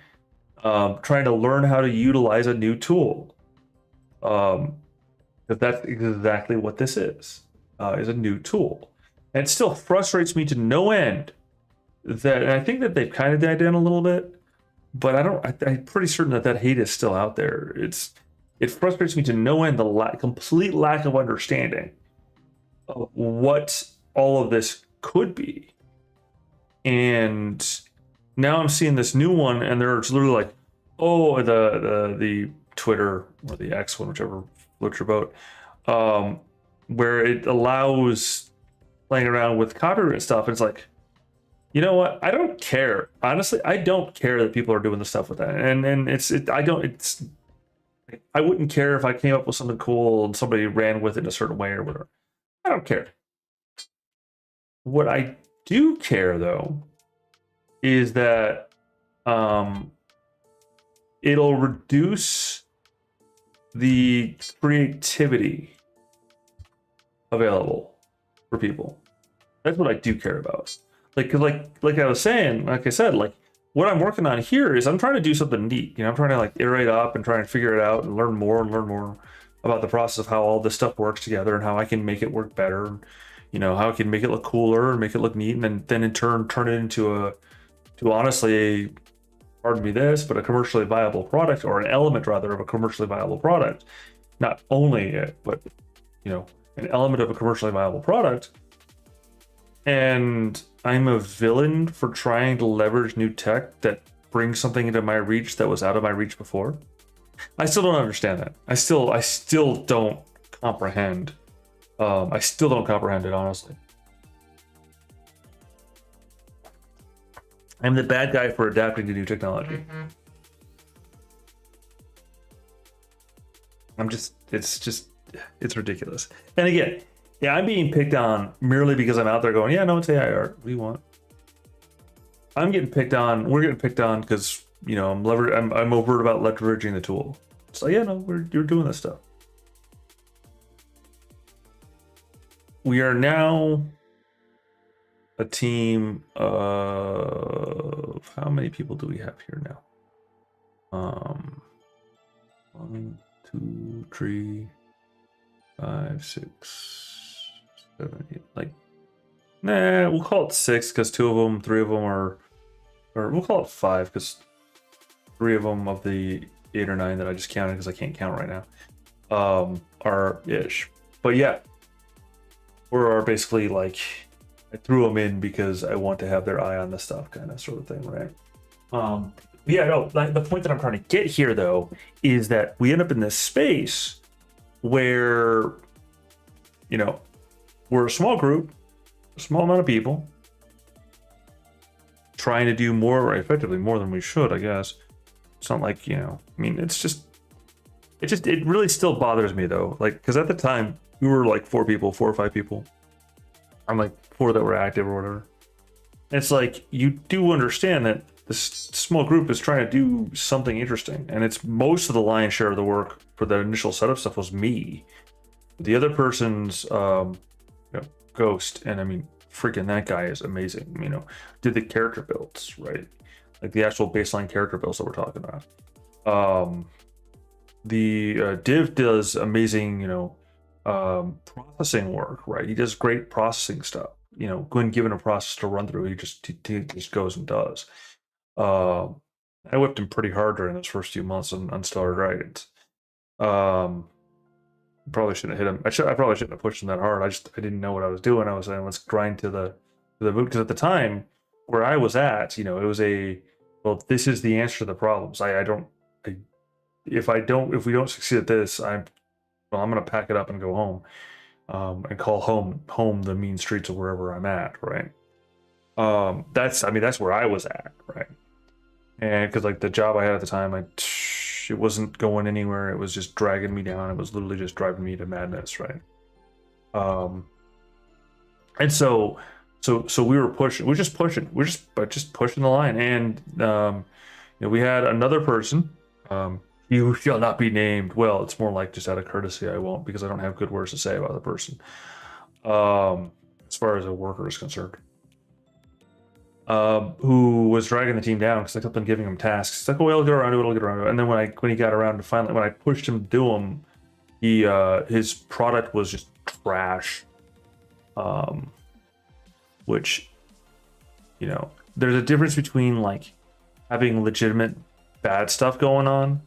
trying to learn how to utilize a new tool. Because that's exactly what this is a new tool. And it still frustrates me to no end that, and I think that they've kind of died down a little bit, but I'm pretty certain that hate is still out there. It frustrates me to no end the complete lack of understanding of what all of this could be. And now I'm seeing this new one, and they're literally like, oh, the Twitter or the X one, whichever floats your boat, where it allows playing around with copyright stuff. And it's like, you know what? I don't care. Honestly, I don't care that people are doing the stuff with that. And I wouldn't care if I came up with something cool and somebody ran with it a certain way or whatever. I don't care. What I do care, though, is that it'll reduce the creativity available for people. That's what I do care about. Like I was saying, like I said, like what I'm working on here is I'm trying to do something neat. I'm trying to like iterate up and try and figure it out and learn more about the process of how all this stuff works together and how I can make it work better. And, how I can make it look cooler and make it look neat, and then in turn turn it into honestly, pardon me this, but a commercially viable product, or an element rather of a commercially viable product. Not only it, but an element of a commercially viable product. And I'm a villain for trying to leverage new tech that brings something into my reach that was out of my reach before. I still don't understand that. I still don't comprehend. I still don't comprehend it, honestly. I'm the bad guy for adapting to new technology. It's ridiculous. And again, yeah, I'm being picked on merely because I'm out there going, yeah, no, it's AI art. What do you want? We're getting picked on because, I'm overt about leveraging the tool. So yeah, no, you're doing this stuff. We are now a team of, how many people do we have here now? 1, 2, 3, 5, 6, 7, 8. Like, nah, we'll call it 6 because 3 of them are, or we'll call it 5 because 3 of them of the 8 or 9 that I just counted because I can't count right now, are ish. But yeah, are basically like, I threw them in because I want to have their eye on the stuff, kind of sort of thing, right? Yeah, no, like the point that I'm trying to get here though is that we end up in this space where, we're a small group, a small amount of people trying to do more, or effectively more than we should, I guess. It's not like, it really still bothers me though. Like, because at the time we were like 4 or 5 people. I'm like 4 that were active or whatever. It's like, you do understand that this small group is trying to do something interesting, and it's most of the lion's share of the work for the initial setup stuff was me. The other person's Ghost, and I mean, freaking that guy is amazing. Did the character builds, right? Like the actual baseline character builds that we're talking about. The Div does amazing, processing work, right? He does great processing stuff. When given a process to run through, he just goes and does. I whipped him pretty hard during those first few months on Stellar Dragons. Probably shouldn't have hit him. I probably shouldn't have pushed him that hard. I didn't know what I was doing. I was saying let's grind to the move, because at the time where I was at, it was well, this is the answer to the problems. I don't I, if we don't succeed at this, I'm gonna pack it up and go home, and call home the mean streets of wherever I'm at, right? That's where I was at, right? And because like the job I had at the time, it wasn't going anywhere. It was just dragging me down. It was literally just driving me to madness, right? Um, and so we were pushing. We're just pushing the line. And we had another person. You shall not be named. Well, it's more like just out of courtesy, I won't, because I don't have good words to say about the person. As far as a worker is concerned. Who was dragging the team down because I kept on giving him tasks. It's like, oh, I'll get around to it, I'll get around to it. And then when he got around to finally, when I pushed him to do them, his product was just trash. Which, there's a difference between like having legitimate bad stuff going on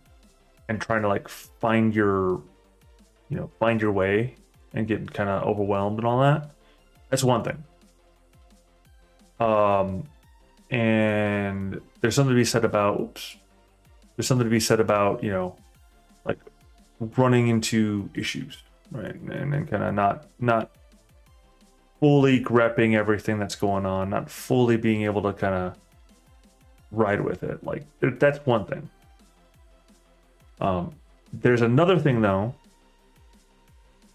and trying to like find your way and get kind of overwhelmed and all that. That's one thing. And there's something to be said about, like running into issues, right? And kind of not fully grepping everything that's going on, not fully being able to kind of ride with it. Like that's one thing. There's another thing though,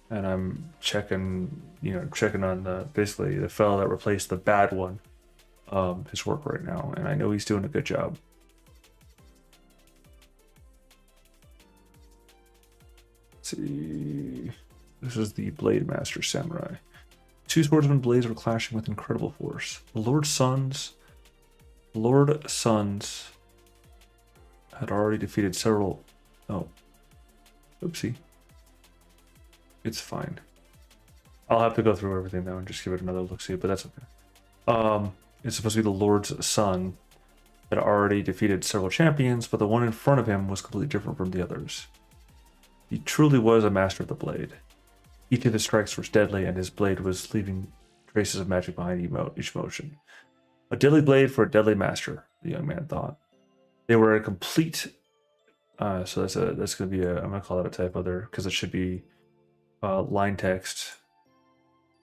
and I'm checking on basically the fellow that replaced the bad one. His work right now, and I know he's doing a good job. Let's see, this is the Blade Master Samurai. Two swordsman blades were clashing with incredible force. The Lord Sons had already defeated several. Oh, oopsie. It's fine. I'll have to go through everything now and just give it another look see, but that's okay. It's supposed to be the Lord's son that already defeated several champions, but the one in front of him was completely different from the others. He truly was a master of the blade. Each of his strikes was deadly, and his blade was leaving traces of magic behind each motion. A deadly blade for a deadly master, the young man thought. They were a complete. So that's going to be I'm going to call that a typo there because it should be line text.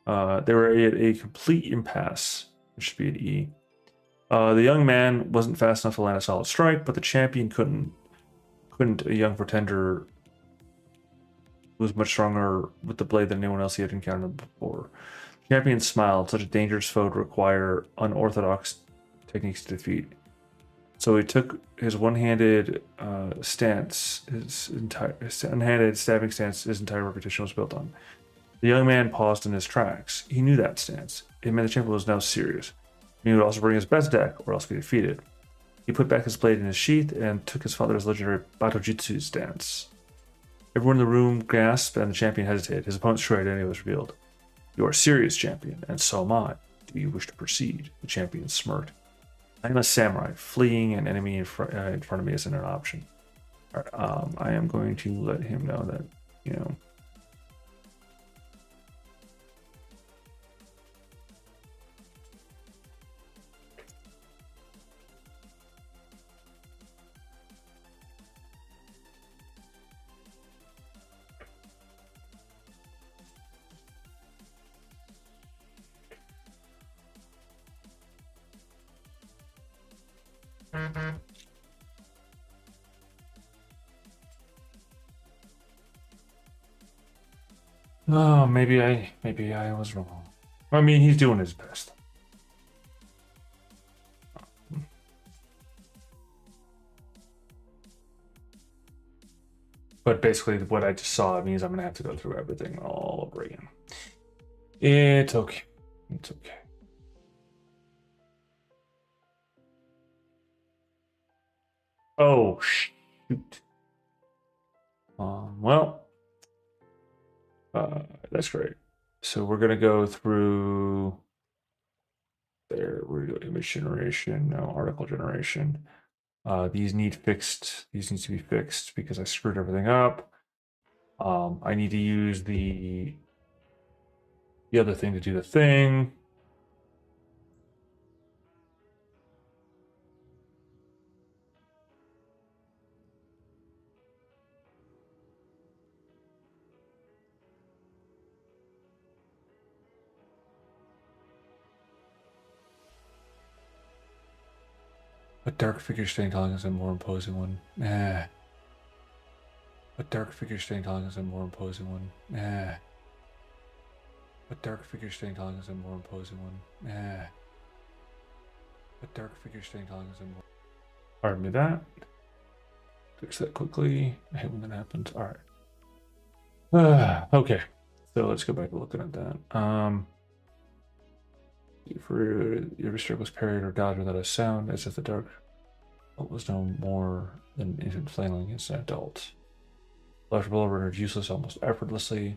They were a complete impasse. It should be an E. The young man wasn't fast enough to land a solid strike, but the champion couldn't. A young pretender who was much stronger with the blade than anyone else he had encountered before. The champion smiled. Such a dangerous foe would require unorthodox techniques to defeat. So he took his one-handed stance, his one-handed stabbing stance, his entire reputation was built on. The young man paused in his tracks. He knew that stance. It meant the champion was now serious. He would also bring his best deck, or else be defeated. He put back his blade in his sheath and took his father's legendary Batojutsu stance. Everyone in the room gasped, and the champion hesitated. His opponent's true identity was revealed. You are serious, champion, and so am I. Do you wish to proceed? The champion smirked. I am a samurai. Fleeing an enemy in front of me isn't an option. All right, I am going to let him know that, Oh, maybe I was wrong. I mean, he's doing his best. But basically, what I just saw means I'm gonna have to go through everything all over again. It's okay. It's okay. Oh shoot. Well, that's great. So we're gonna go through there. We're gonna go image generation, no article generation. These need fixed. These need to be fixed because I screwed everything up. I need to use the other thing to do the thing. A dark figure staying tall is a more imposing one. A dark figure staying tall is a more imposing one. A dark figure staying tall is a more imposing one. A dark figure staying tall is a more. Pardon me that. Fix that quickly. I hate when that happens. All right. Okay. So let's go back to looking at that. For your circles parried or dodged without a sound, as if the dark was no more than infant flailing against an adult. Laucivol rendered useless almost effortlessly.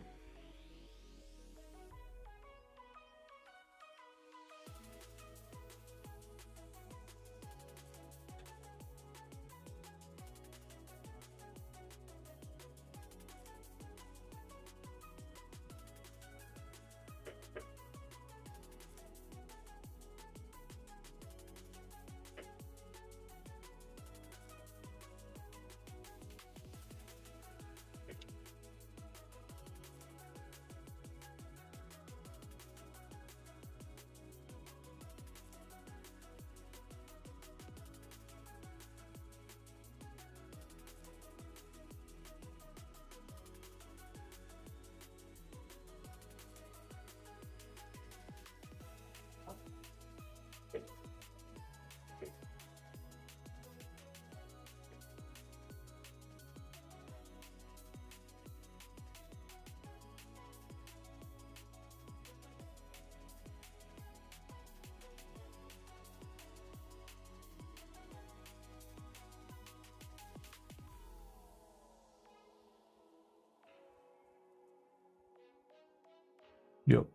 Yep.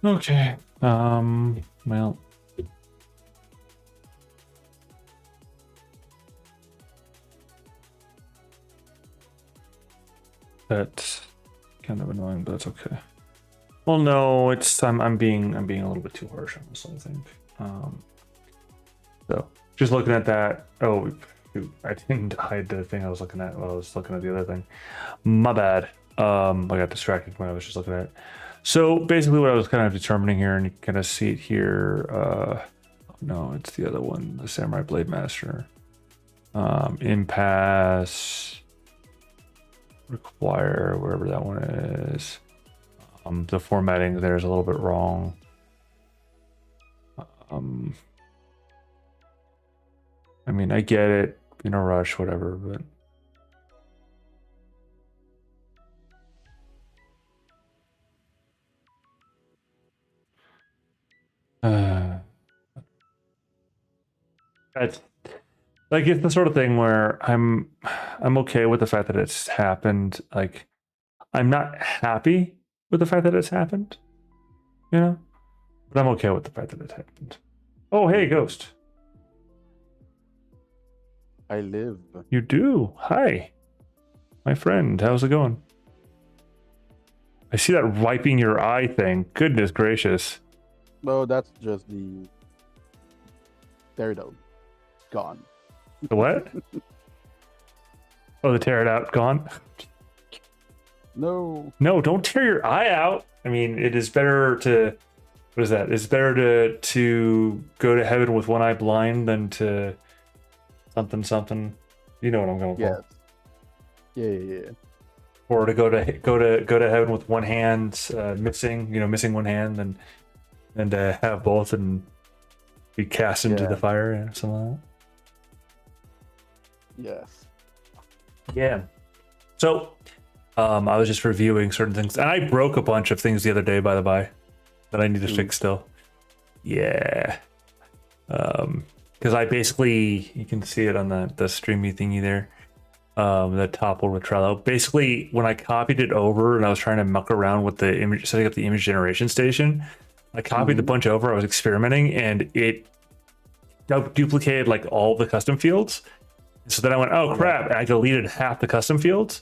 Okay. Well. That's kind of annoying, but it's okay. Well, no, it's I'm being a little bit too harsh on this, I think. So just looking at that. Oh, shoot, I didn't hide the thing I was looking at while I was looking at the other thing. My bad. I got distracted when I was just looking at it. So basically what I was kind of determining here, and you can kind of see it here. No, it's the other one, the Samurai Blade Master. Impasse, require, wherever that one is. The formatting there is a little bit wrong. I mean, I get it, in a rush, whatever, but. That's like, it's the sort of thing where I'm okay with the fact that it's happened. Like, I'm not happy with the fact that it's happened, you know, but I'm okay with the fact that it happened. Oh, hey, Ghost. I live. You do. Hi, my friend. How's it going? I see that wiping your eye thing. Goodness gracious. No, that's just the. There you go. Gone. The what? Oh, the tear it out gone. No. No, don't tear your eye out. I mean, it is better to. What is that? It's better to go to heaven with one eye blind than to something. You know what I'm going for. Yes. Yeah. Or to go to heaven with one hand missing one hand, and to have both and be cast into the fire or something like that. Yes. Yeah. So, I was just reviewing certain things, and I broke a bunch of things the other day, by the by, that I need to fix still. Yeah. Because I basically, you can see it on the streamy thingy there, the topple with Trello. Basically, when I copied it over and I was trying to muck around with the image, setting up the image generation station, I copied the bunch over. I was experimenting, and it duplicated like all the custom fields. So then I went, oh crap! And I deleted half the custom fields,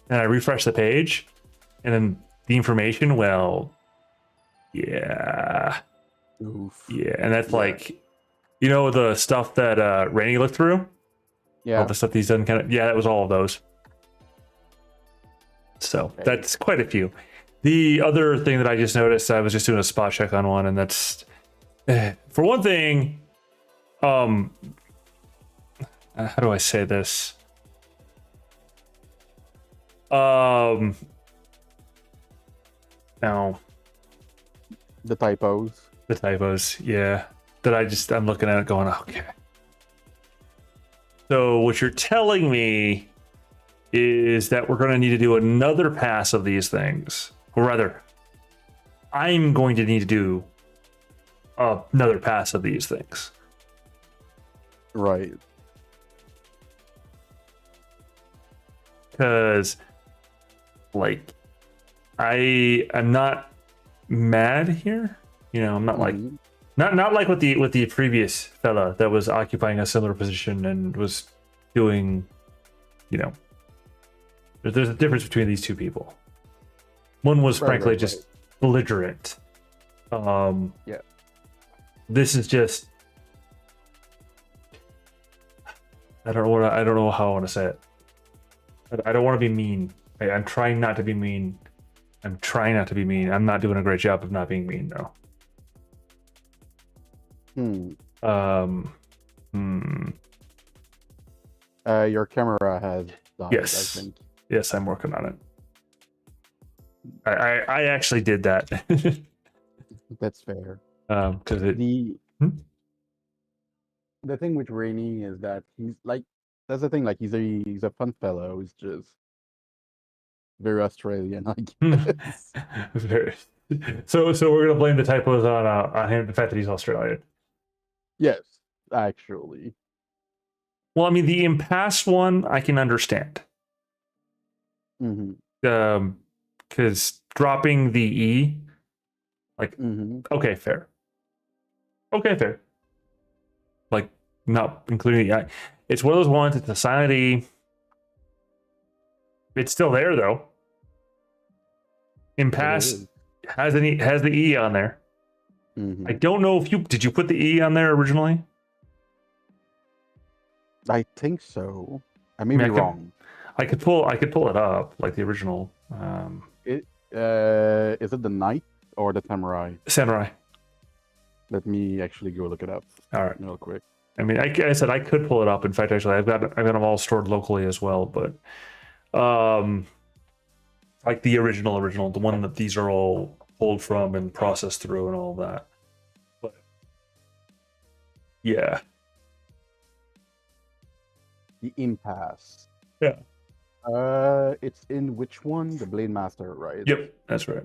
and I refreshed the page, and then the information. Well, yeah, yeah, and that's like, you know, the stuff that Rainey looked through. Yeah. All the stuff he's done, kind of. Yeah, that was all of those. So that's quite a few. The other thing that I just noticed, I was just doing a spot check on one, and that's for one thing. How do I say this? No. The typos. The typos, yeah. That I'm looking at it going, okay. So what you're telling me is that we're going to need to do another pass of these things. Or rather, I'm going to need to do another pass of these things. Right. Because, like, I'm not mad here. You know, I'm not like not like with the previous fella that was occupying a similar position and was doing, you know, there's a difference between these two people. One was frankly just belligerent. Yeah. This is just, I don't know how I want to say it. I don't want to be mean. I'm trying not to be mean. I'm not doing a great job of not being mean, though. Your camera has died, Yes. I think. Yes, I'm working on it. I actually did that. That's fair. Because The thing with Rainey is that he's like, that's the thing, like he's a fun fellow. He's just very Australian, I guess. So we're gonna blame the typos on him, the fact that he's Australian. Yes, actually. Well, I mean, the impasse one I can understand. Because dropping the E, like, okay, fair. Like, not including the I. It's one of those ones, it's a silent E. It's still there, though. Impasse has the E on there. I don't know if did you put the E on there originally? I think so. I may be wrong. I could pull it up, like the original. Is it the knight or the Samurai? Let me actually go look it up. All right, real quick. I mean, I said I could pull it up. In fact, actually, I've got them all stored locally as well. But, like the original, the one that these are all pulled from and processed through and all that. But yeah, the impasse. Yeah. It's in which one? The Blade Master, right? Yep, that's right.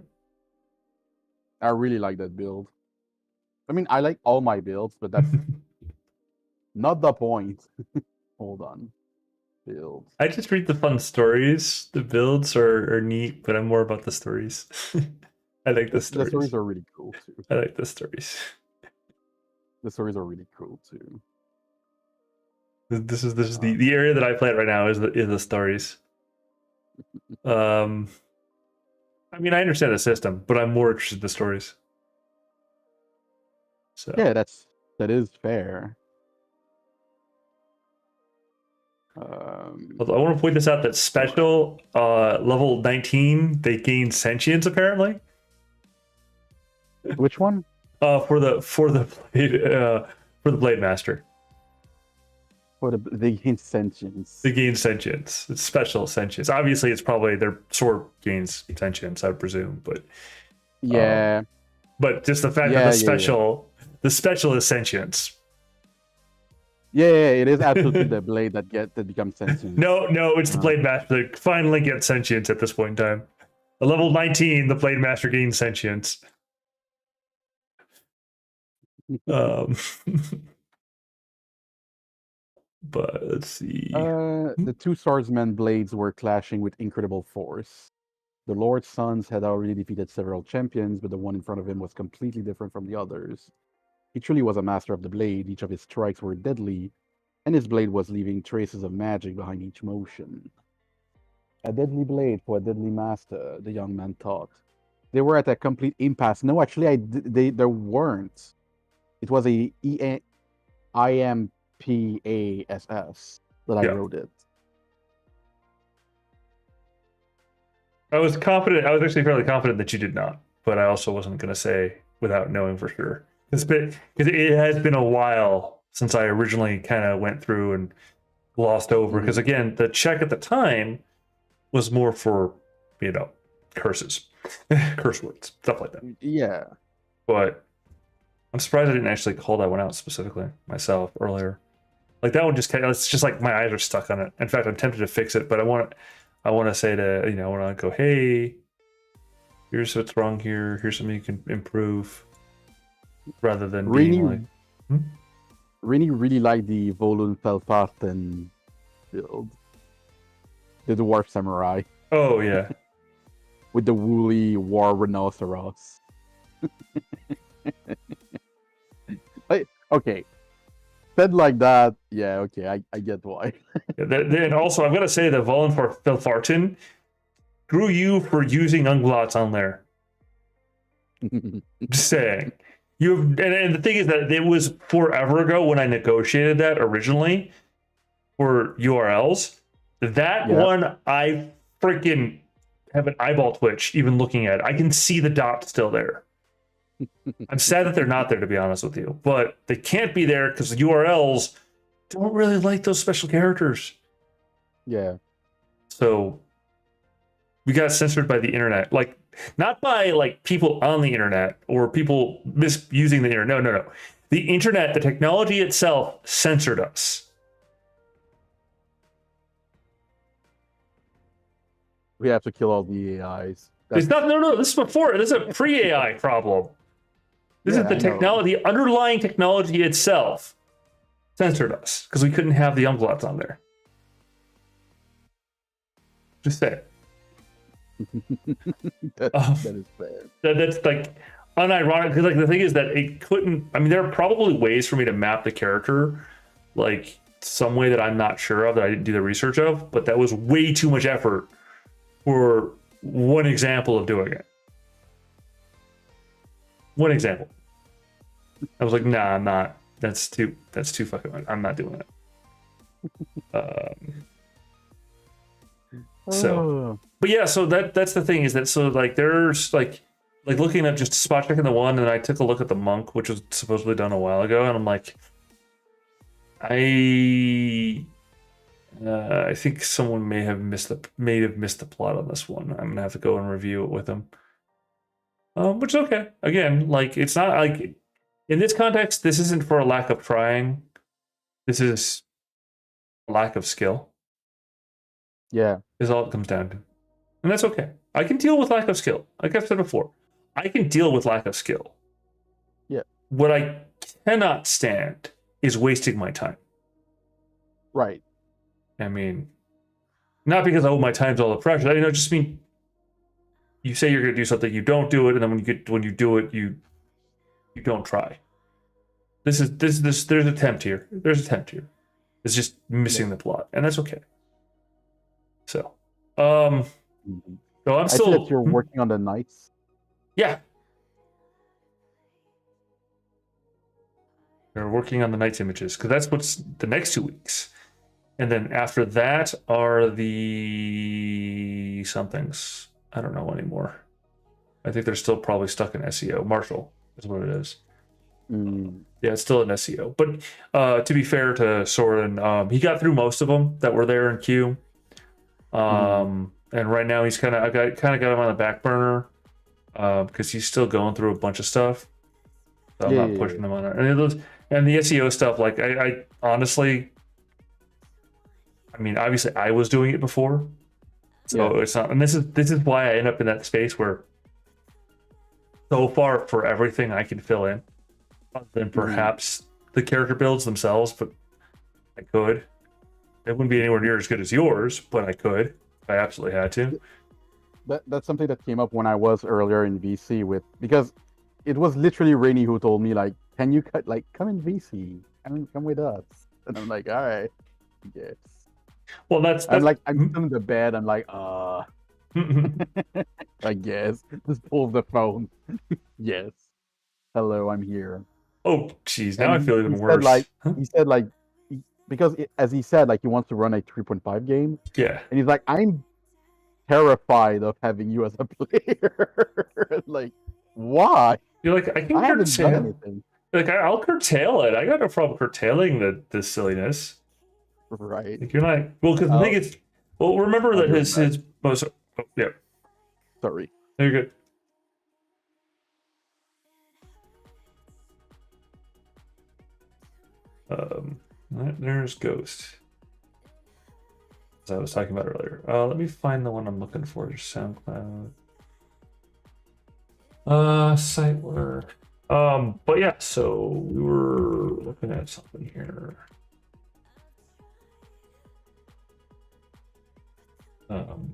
I really like that build. I mean, I like all my builds, but that's not the point. Hold on. Builds. I just read the fun stories. The builds are neat, but I'm more about the stories. I like the stories. The stories are really cool too. I like the stories. The stories are really cool too. This is the area that I play at right now is the stories. I mean, I understand the system, but I'm more interested in the stories. So yeah, that is fair. Although I want to point this out that special level 19 they gain sentience apparently. Which one? For the blade master. They gain sentience. They gain sentience. It's special sentience. Obviously, it's probably their sword gains sentience, I would presume, but yeah. But just the fact that the special is sentience. Yeah, it is absolutely the blade that becomes sentient. No, it's the Blade Master that finally gets sentience at this point in time. At level 19, the Blade Master gains sentience. Um, but let's see. The two swordsman blades were clashing with incredible force. The Lord's sons had already defeated several champions, but the one in front of him was completely different from the others. He truly was a master of the blade. Each of his strikes were deadly, and his blade was leaving traces of magic behind each motion. A deadly blade for a deadly master, the young man thought. They were at a complete impasse. No, actually, there weren't. It was a IMPASS that I wrote it. I was confident. I was actually fairly confident that you did not, but I also wasn't going to say without knowing for sure. Because it has been a while since I originally kind of went through and glossed over. Because again, the check at the time was more for, curses, curse words, stuff like that. Yeah. But I'm surprised I didn't actually call that one out specifically myself earlier. Like that one just it's just like my eyes are stuck on it. In fact, I'm tempted to fix it, but I want to say to, I want to go, hey, here's what's wrong here. Here's something you can improve, rather than being like. Really like the Volun Felfarten build. The dwarf samurai. Oh yeah. With the woolly war rhinoceros. Okay. Said like that, yeah, okay, I get why. Then also, I'm gonna say that Volun Felfarten, screw you for using Unglots on there. Just saying. And the thing is that it was forever ago when I negotiated that originally for URLs. That one, I freaking have an eyeball twitch even looking at it. I can see the dot still there. I'm sad that they're not there, to be honest with you. But they can't be there because the URLs don't really like those special characters. Yeah. So we got censored by the internet. Like, not by like people on the internet or people misusing the internet. No. The internet, the technology itself, censored us. We have to kill all the AIs. It's not. No. This is before. This is a pre-AI problem. This is the technology, the underlying technology itself censored us because we couldn't have the Unglots on there. Just say it. that is fair. That's like unironic, because like the thing is that it couldn't. I mean, there are probably ways for me to map the character, like some way that I'm not sure of, that I didn't do the research of, but that was way too much effort for one example of doing it. One example. I was like, nah, I'm not. That's too fucking. I'm not doing it. But yeah, so that's the thing, is that, so like there's like looking at just spot checking the one, and I took a look at the monk, which was supposedly done a while ago, and I'm like, I think someone may have missed the plot on this one. I'm gonna have to go and review it with them. Which is okay. Again, like, it's not like, in this context, this isn't for a lack of trying. This is a lack of skill. Yeah. Is all it comes down to. And that's okay. I can deal with lack of skill. Like I've said before, I can deal with lack of skill. Yeah. What I cannot stand is wasting my time. Right. I mean, not because my time's all the pressure. I just mean, you say you're going to do something, you don't do it, and then when you do it, you don't try. There's attempt here. There's attempt here. It's just missing the plot, and that's okay. So, so I'm still. I see that you're working on the knights. Yeah. We're working on the Knights images, because that's what's the next 2 weeks. And then after that are the somethings. I don't know anymore. I think they're still probably stuck in SEO. Marshall is what it is. Yeah, it's still in SEO. But to be fair to Soren, he got through most of them that were there in queue. And right now he's kind of got him on the back burner because he's still going through a bunch of stuff. So I'm not pushing him on it. And the SEO stuff, like I honestly, I mean, obviously I was doing it before, so it's not. And this is why I end up in that space where so far for everything I can fill in, other than perhaps the character builds themselves, but I could. It wouldn't be anywhere near as good as yours, but I could if I absolutely had to. That's something that came up when I was earlier in VC because it was literally Rainy who told me like, can you come in VC? Come with us. And I'm like, all right, yes. Well, that's I'm still in the bed. I'm like, I guess. Just pull the phone. Yes. Hello, I'm here. Oh, geez, now And I feel even he worse. said like, because as he said, like he wants to run a 3.5 game, Yeah. and he's like, I'm terrified of having you as a player. Like, why? You're like, I can I haven't done curtail. anything. Like, I'll curtail it. I got no problem curtailing the silliness. Right. Like, you're like, well, because the thing is, well, remember that his most. Oh, yeah. Sorry. You're good. There's Ghost. As I was talking about earlier. Let me find the one I'm looking for. SoundCloud. Site work. But yeah, so we were looking at something here.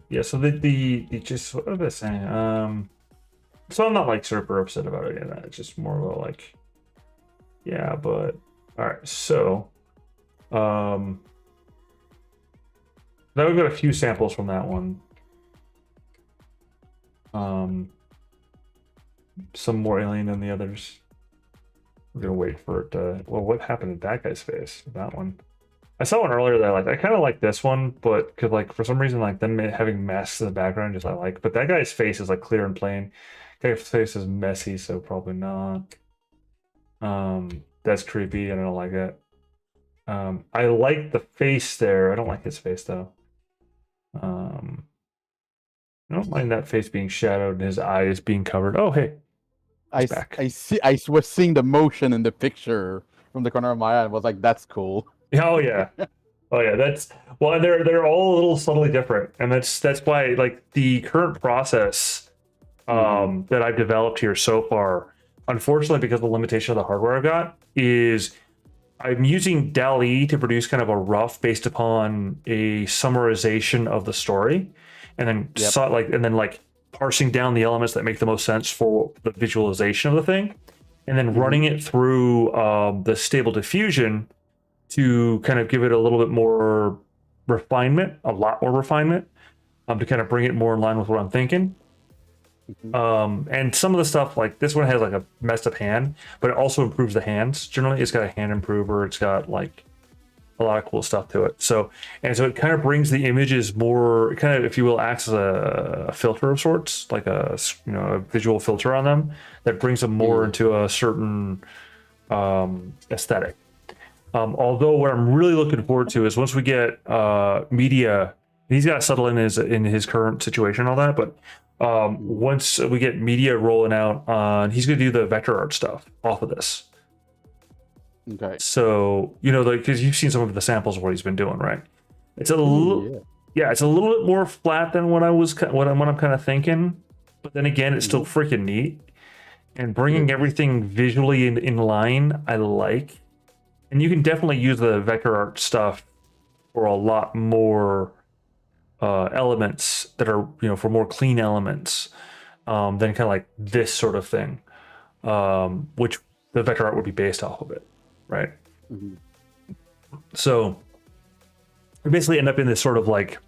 Yeah, so the just what was I saying? So I'm not like super upset about it. Yeah, it's just more of a like, yeah, but all right. So, now we've got a few samples from that one. Some more alien than the others. We're gonna wait for it to. Well, what happened to that guy's face? That one. I saw one earlier that I kind of like this one, but could like for some reason like them having masks in the background just I like. But that guy's face is like clear and plain. Guy's face is messy, so probably not. That's creepy, and I don't like it. I like the face there. I don't like his face though. I don't mind that face being shadowed and his eyes being covered. Oh hey, he's back. I was seeing the motion in the picture from the corner of my eye. I was like, that's cool. Oh yeah. Oh yeah, that's well. They're all a little subtly different, and that's why like the current process that I've developed here so far, unfortunately, because of the limitation of the hardware I've got, is I'm using DALL-E to produce kind of a rough based upon a summarization of the story, and then like parsing down the elements that make the most sense for the visualization of the thing, and then running it through the Stable Diffusion to kind of give it a little bit more refinement, a lot more refinement, to kind of bring it more in line with what I'm thinking. And some of the stuff, like this one has like a messed up hand, but it also improves the hands. Generally, it's got a hand improver. It's got like a lot of cool stuff to it. So it kind of brings the images more, kind of, if you will, acts as a filter of sorts, like a visual filter on them that brings them more into a certain aesthetic. Although what I'm really looking forward to is once we get media, he's got to settle in his current situation and all that, but once we get media rolling out, he's going to do the vector art stuff off of this. Okay. So, because you've seen some of the samples of what he's been doing, right? It's a little, it's a little bit more flat than what I'm kind of thinking, but then again, it's still freaking neat. And bringing everything visually in line, I like. And you can definitely use the vector art stuff for a lot more elements that are, for more clean elements than kind of like this sort of thing, which the vector art would be based off of it, right? So we basically end up in this sort of like,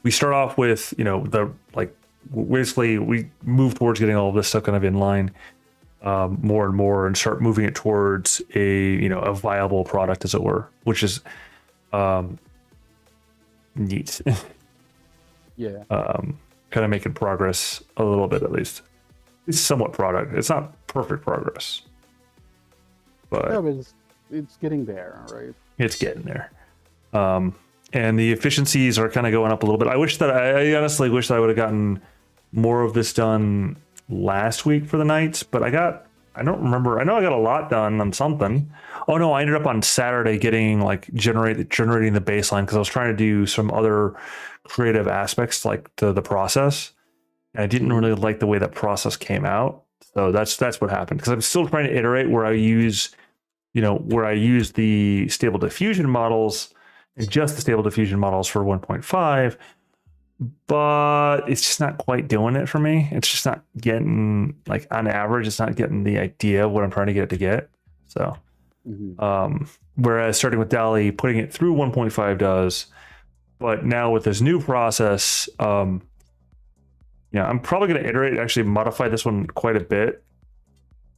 we start off with, basically we move towards getting all of this stuff kind of in line more and more, and start moving it towards a viable product, as it were, which is neat. Kind of making progress a little bit, at least. It's somewhat product. It's not perfect progress, but it's getting there, right? It's getting there. And the efficiencies are kind of going up a little bit. I honestly wish that I would have gotten more of this done last week for the nights, but I I don't remember. I know I got a lot done on something. Oh no, I ended up on Saturday getting like generating the baseline because I was trying to do some other creative aspects like to the process. And I didn't really like the way that process came out. So that's what happened because I'm still trying to iterate where I use, the stable diffusion models and just the stable diffusion models for 1.5, but it's just not quite doing it for me. It's just not getting, like, on average, it's not getting the idea of what I'm trying to get it to get. So, whereas starting with DALL-E, putting it through 1.5 does, but now with this new process, I'm probably going to iterate, actually modify this one quite a bit.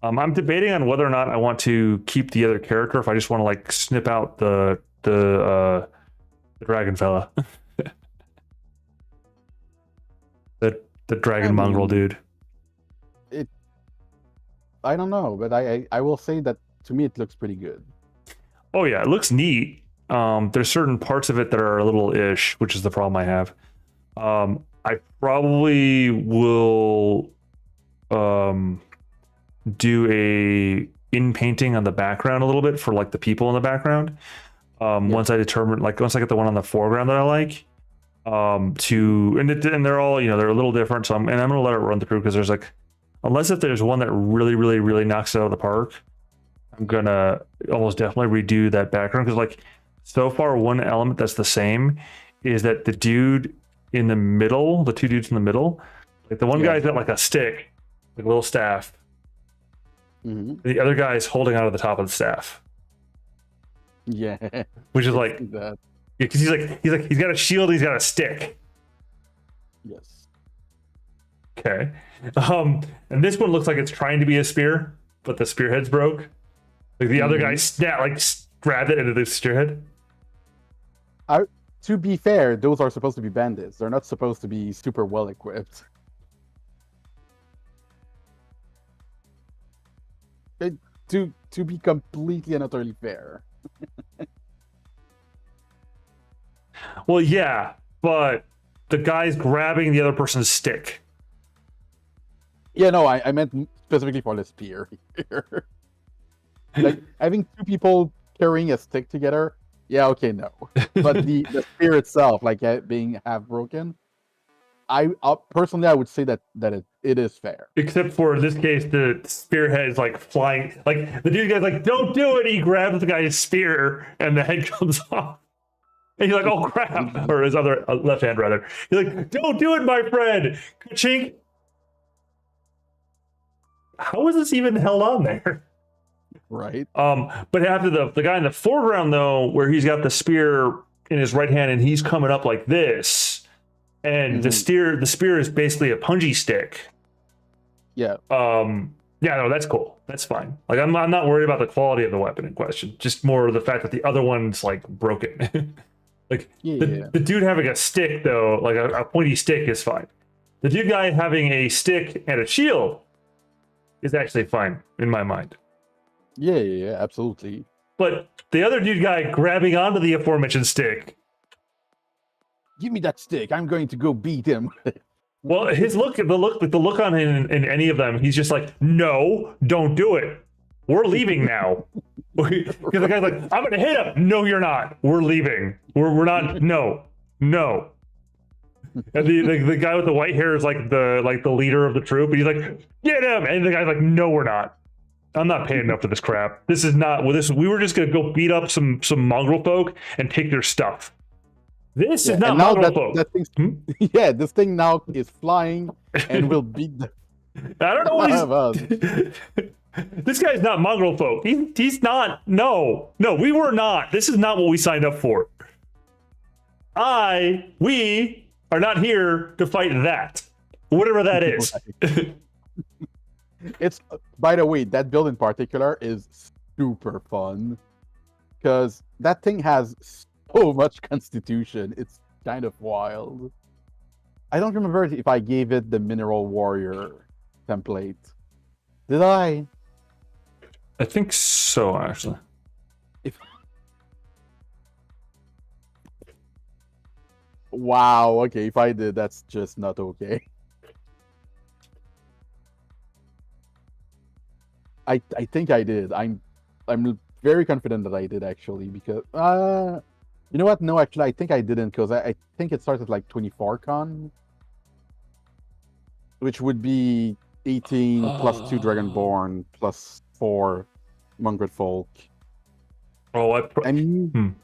I'm debating on whether or not I want to keep the other character, if I just want to like snip out the dragon fella. the dragon mongrel dude. I don't know, but I will say that to me it looks pretty good. Oh yeah, it looks neat. There's certain parts of it that are a little ish, which is the problem I have. I probably will do a in painting on the background a little bit for like the people in the background. Once I determine, like, once I get the one on the foreground that I like, and they're all, they're a little different. So I'm gonna let it run through because there's like, unless if there's one that really, really, really knocks it out of the park, I'm gonna almost definitely redo that background because, like, so far one element that's the same is that the dude in the middle, the two dudes in the middle, like the one guy's got like a stick, like a little staff. The other guy's holding out of the top of the staff. Yeah, which is like, because he's got a shield, he's got a stick. Yes. Okay. And this one looks like it's trying to be a spear, but the spearhead's broke. Like the other guy grabbed it into the spearhead. To be fair, those are supposed to be bandits. They're not supposed to be super well equipped. To be completely and utterly fair. Well, yeah, but the guy's grabbing the other person's stick. Yeah, no, I meant specifically for the spear here. Like, having two people carrying a stick together, yeah, okay, no. But the spear itself, like being half broken, I personally I would say that it is fair. Except for in this case, the spearhead is like flying. Like the dude guy's like, "Don't do it!" He grabs the guy's spear, and the head comes off. And he's like, "Oh crap!" Or his other left hand rather. He's like, "Don't do it, my friend!" Chink. How is this even held on there? Right. But after the guy in the foreground though, where he's got the spear in his right hand and he's coming up like this, and the spear is basically a punji stick. Yeah. Yeah, no, that's cool. That's fine. Like I'm not worried about the quality of the weapon in question. Just more the fact that the other one's like broken. Like the dude having a stick though, like a pointy stick is fine. The dude guy having a stick and a shield is actually fine in my mind. Yeah, absolutely. But the other dude guy grabbing onto the aforementioned stick. Give me that stick. I'm going to go beat him. Well, his look on him in any of them, he's just like, no, don't do it. We're leaving now. Because the guy's like, I'm gonna hit him. No, you're not. We're leaving. We're not. No. And the guy with the white hair is like the leader of the troop. And he's like, get him. And the guy's like, no, we're not. I'm not paying enough for this crap. This is not. Well, we were just gonna go beat up some mongrel folk and take their stuff. This is not mongrel folk. Yeah, this thing now is flying and will beat the. I don't know what he's. This guy's not mongrel folk. He's not. No, we were not. This is not what we signed up for. We are not here to fight that, whatever that is. It's, by the way, that build in particular is super fun because that thing has so much constitution. It's kind of wild. I don't remember if I gave it the mineral warrior template. Did I? I think so, actually. Wow, okay, if I did, that's just not okay. I think I did. I'm very confident that I did actually because you know what? No, actually I think I didn't because I think it starts at like 24 con, which would be 18 plus 2 Dragonborn plus 4 Mongrel Folk. Oh, And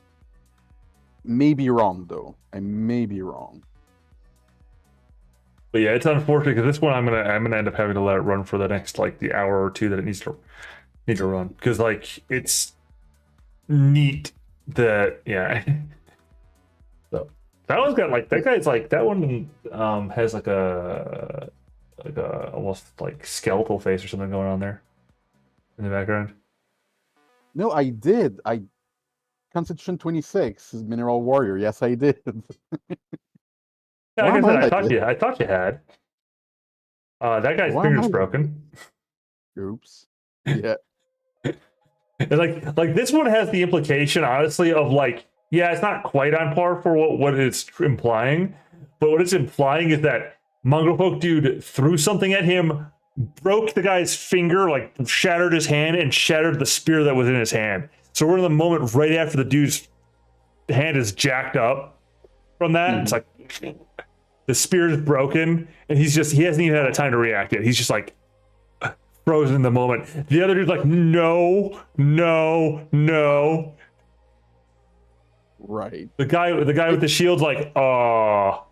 may be wrong though. I may be wrong. But yeah, it's unfortunate because this one I'm gonna end up having to let it run for the next like the hour or two that it needs to run because like it's neat that yeah. So that one's got like that guy's like that one has like a almost like skeletal face or something going on there in the background. No, I did. Constitution 26 is Mineral Warrior. Yes, I did. Yeah, Why like I am said, I like this? I thought you had. That guy's Why am I finger's like this? broken. Oops. Yeah. And like this one has the implication, honestly, of like, yeah, it's not quite on par for what it's implying, but what it's implying is that Mongrel Folk dude threw something at him, broke the guy's finger, like shattered his hand, and shattered the spear that was in his hand. So we're in the moment right after the dude's hand is jacked up from that. It's like the spear is broken, and he hasn't even had a time to react yet. He's just like frozen in the moment. The other dude's like, no, no, no. Right. The guy with the shield's like, oh,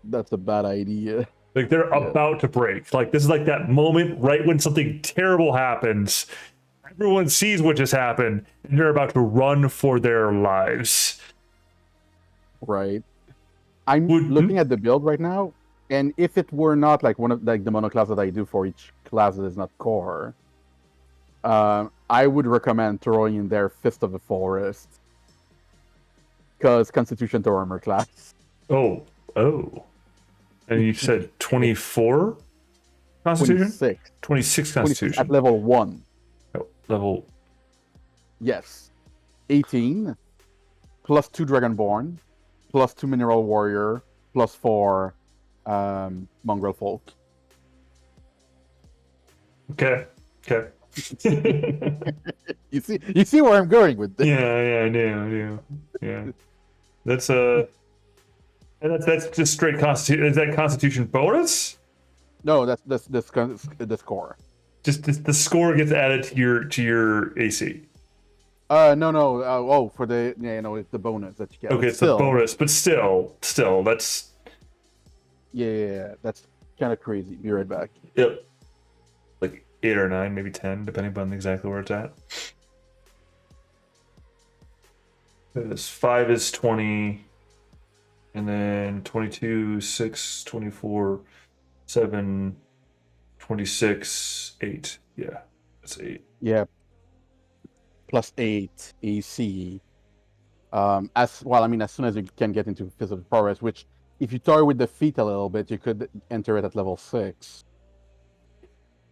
That's a bad idea. like they're about to break. Like this is like that moment right when something terrible happens. Everyone sees what just happened, and they're about to run for their lives. Right. I'm looking at the build right now, and if it were not like one of like the monoclass that I do for each class that is not core, I would recommend throwing in there Fist of the Forest, because Constitution to armor class. Oh, and you said 24 Constitution, 26. 26 Constitution at level 1. Oh, level. Yes, 18 plus 2 Dragonborn plus 2 Mineral Warrior plus 4 Mongrel Folk. Okay. You see where I'm going with this. Yeah, I do. Yeah. That's just straight Constitution. Is that Constitution bonus? No, that's the score. Just the score gets added to your AC. No. For the it's the bonus that you get. Okay, it's the bonus, but still, that's yeah, that's kind of crazy. Be right back. Yep. Like 8 or 9, maybe 10, depending on exactly where it's at. This 5 is 20, and then 22, 6, 24, 7, 26, 8. Yeah, that's 8. Yeah. Plus 8 AC. As well, I mean, as soon as you can get into Physical Forest, which if you toy with the feet a little bit, you could enter it at level 6.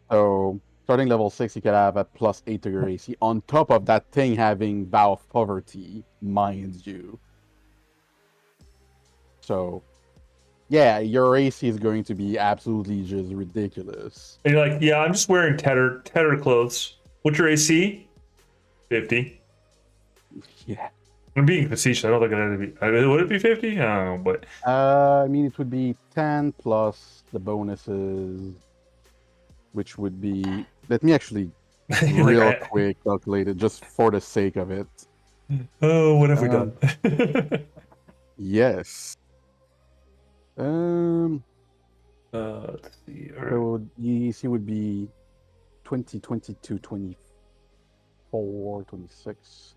So starting level 6, you could have a plus 8 to your AC. On top of that thing having Vow of Poverty, mind you. So yeah, your AC is going to be absolutely just ridiculous. And you're like, yeah, I'm just wearing tattered clothes. What's your AC? 50. Yeah. I'm being facetious. I don't think it had to be. Would it be 50? I don't know, but I mean, it would be 10 plus the bonuses, which would be. Let me actually real quick calculate it just for the sake of it. Oh, what have we done? Yes. Let's see. So the EC would be 20, 22, 24, 26.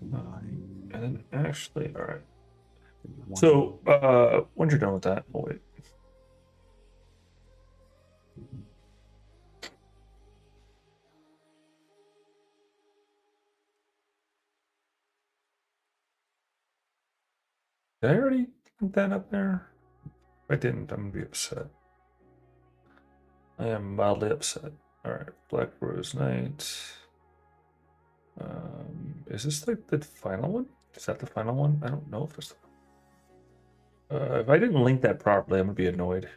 9. And then actually, all right. So, once you're done with that, we'll wait. Did I already put that up there? If I didn't, I'm gonna be upset. I am mildly upset. All right, Black Rose Knight. Is this like the final one? Is that the final one? I don't know if it's if I didn't link that properly, I'm gonna be annoyed.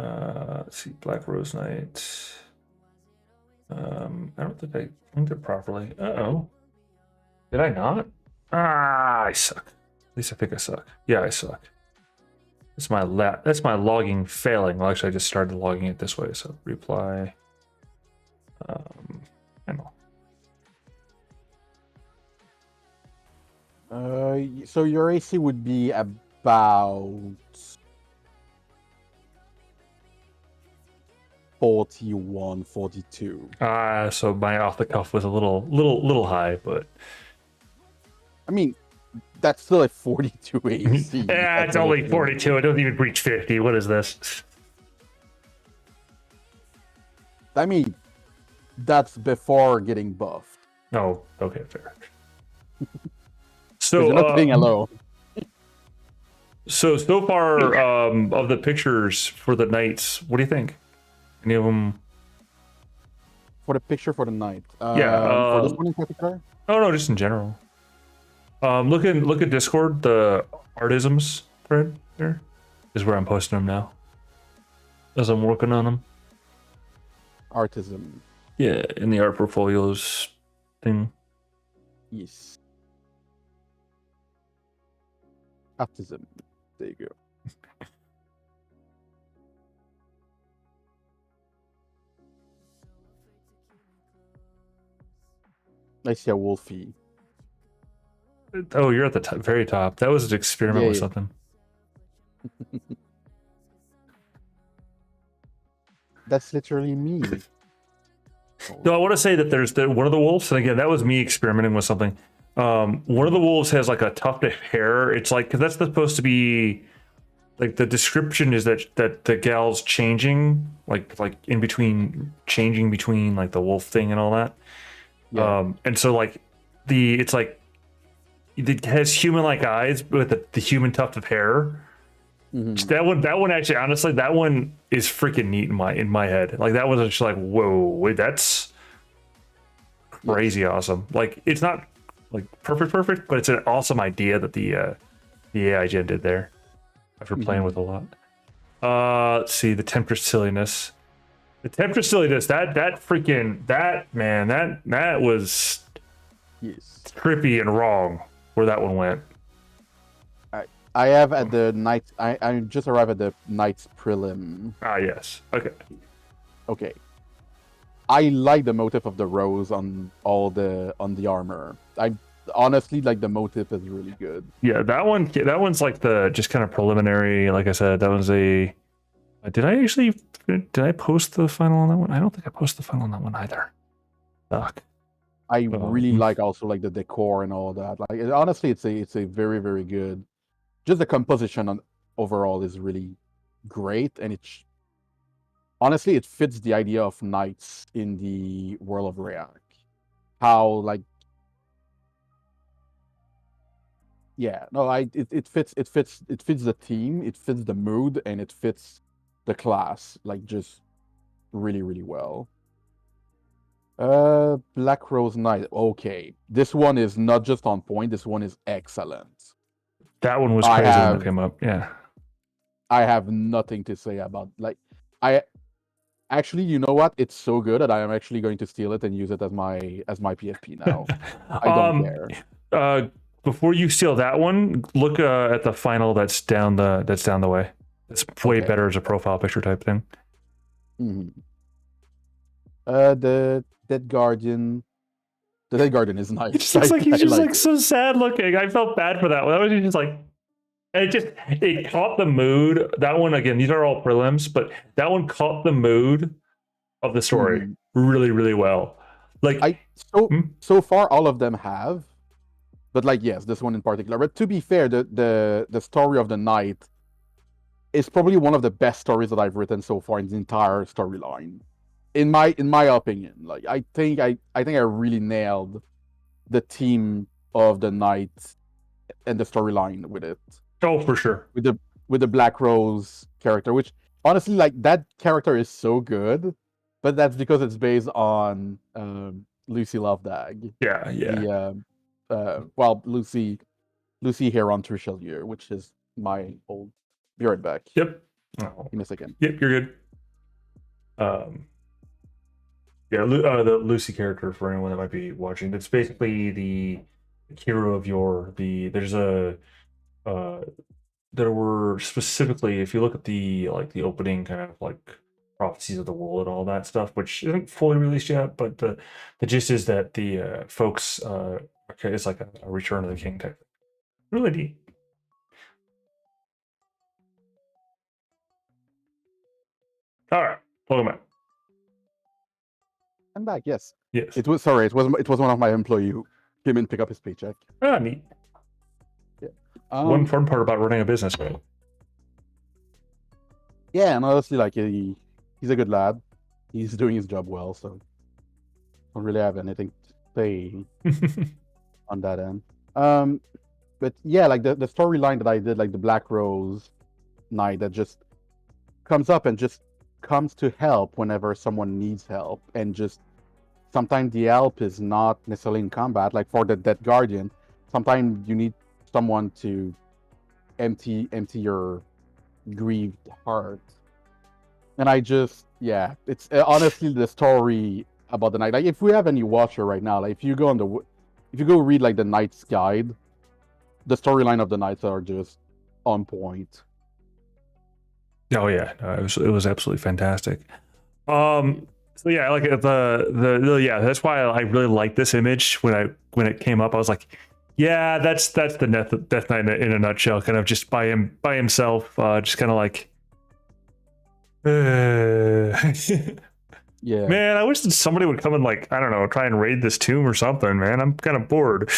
Let's see, Black Rose Knight. I don't think I linked it properly. Uh-oh. Did I not? Ah, I suck. At least I think I suck. Yeah, I suck. That's my logging failing. Well, actually, I just started logging it this way. So reply. Panel. So your AC would be about 41, 42. So my off the cuff was a little high, but I mean, that's still a 42 AC. yeah, it's only 42. It doesn't even reach 50. What is this? I mean, that's before getting buffed. Oh, okay, fair. So You're not playing alone. So far of the pictures for the knights, what do you think? Any of them? For the picture for the night. Yeah. For this one in particular? Oh no, just in general. Look at Discord. The artisms thread there is where I'm posting them now, as I'm working on them. Artism. Yeah, in the art portfolios thing. Yes. Artism. There you go. I see a wolfie. Oh, you're at the very top. That was an experiment with something. That's literally me. No, I want to say that there's one of the wolves, and again, that was me experimenting with something. One of the wolves has like a tuft of hair. It's like, because that's supposed to be like the description is that the gal's changing, like in between, changing between like the wolf thing and all that. Yeah. And so like it's like it has human-like eyes with the human tuft of hair. Mm-hmm. That one actually, honestly, that one is freaking neat in my head. Like that was just like, whoa, wait, that's crazy awesome. Like it's not like perfect, but it's an awesome idea that the AI gen did there after playing with a lot. Let's see, the Temptress silliness. The Temptress silliness, that was trippy and wrong where that one went. I have at the night. I just arrived at the night's prelim. Ah, yes. Okay. I like the motif of the rose on the armor. I honestly like the motif is really good. Yeah, that one's like the just kind of preliminary. Like I said, that was a. Did I post the final on that one? I don't think I posted the final on that one either. Fuck. I really like also like the decor and all that. Like honestly, it's a very, very good. Just the composition overall is really great, and honestly it fits the idea of knights in the world of React. How like, yeah, no, it fits the theme, it fits the mood, and it fits the class like just really, really well. Black Rose Knight. Okay, this one is not just on point. This one is excellent. That one was crazy when it came up. Yeah. I have nothing to say about actually, you know what? It's so good that I am actually going to steal it and use it as my PFP now. I don't care. Before you steal that one, look at the final that's down the way. It's way better as a profile picture type thing. Mm-hmm. The Dead Guardian. The Dead Guardian is nice. It looks like he's just like so sad looking. I felt bad for that one. That was just like, it caught the mood. That one, again, these are all prelims, but that one caught the mood of the story really, really well. Like so far, all of them have, but like yes, this one in particular. But to be fair, the story of the night is probably one of the best stories that I've written so far in the entire storyline. In my opinion, like I think I really nailed the theme of the night and the storyline with it. Oh, for sure. With the Black Rose character, which honestly, like that character is so good, but that's because it's based on Lucy Lovedag. Yeah. Lucy here on Richelieu, which is my old. Be right back. Yep. Oh. You miss again. Yep, you're good. Yeah, the Lucy character, for anyone that might be watching, it's basically the hero of there's a uh there were specifically, if you look at the opening kind of like prophecies of the world and all that stuff, which isn't fully released yet, but the gist is that the folks okay, it's like a Return of the King type. Really neat. All right, welcome back. I'm back. Yes. Yes. It was one of my employee who came in to pick up his paycheck. Ah, neat. Yeah. One fun part about running a business, right? Yeah, and honestly, like he's a good lad. He's doing his job well, so don't really have anything to say on that end. But yeah, like the storyline that I did, like the Black Rose Knight that just comes up and just comes to help whenever someone needs help, and just sometimes the help is not necessarily in combat. Like for the Dead Guardian, sometimes you need someone to empty your grieved heart. And I just, yeah, it's honestly the story about the knight. Like, if we have any watcher right now, like if you go read like the Knight's Guide, the storyline of the knights are just on point. Oh yeah, no, it was absolutely fantastic. So yeah, like yeah, that's why I really like this image when it came up. I was like, yeah, that's the Death Knight in a nutshell, kind of just by himself, just kind of like. Yeah. Man, I wish that somebody would come and like, I don't know, try and raid this tomb or something, man. I'm kind of bored.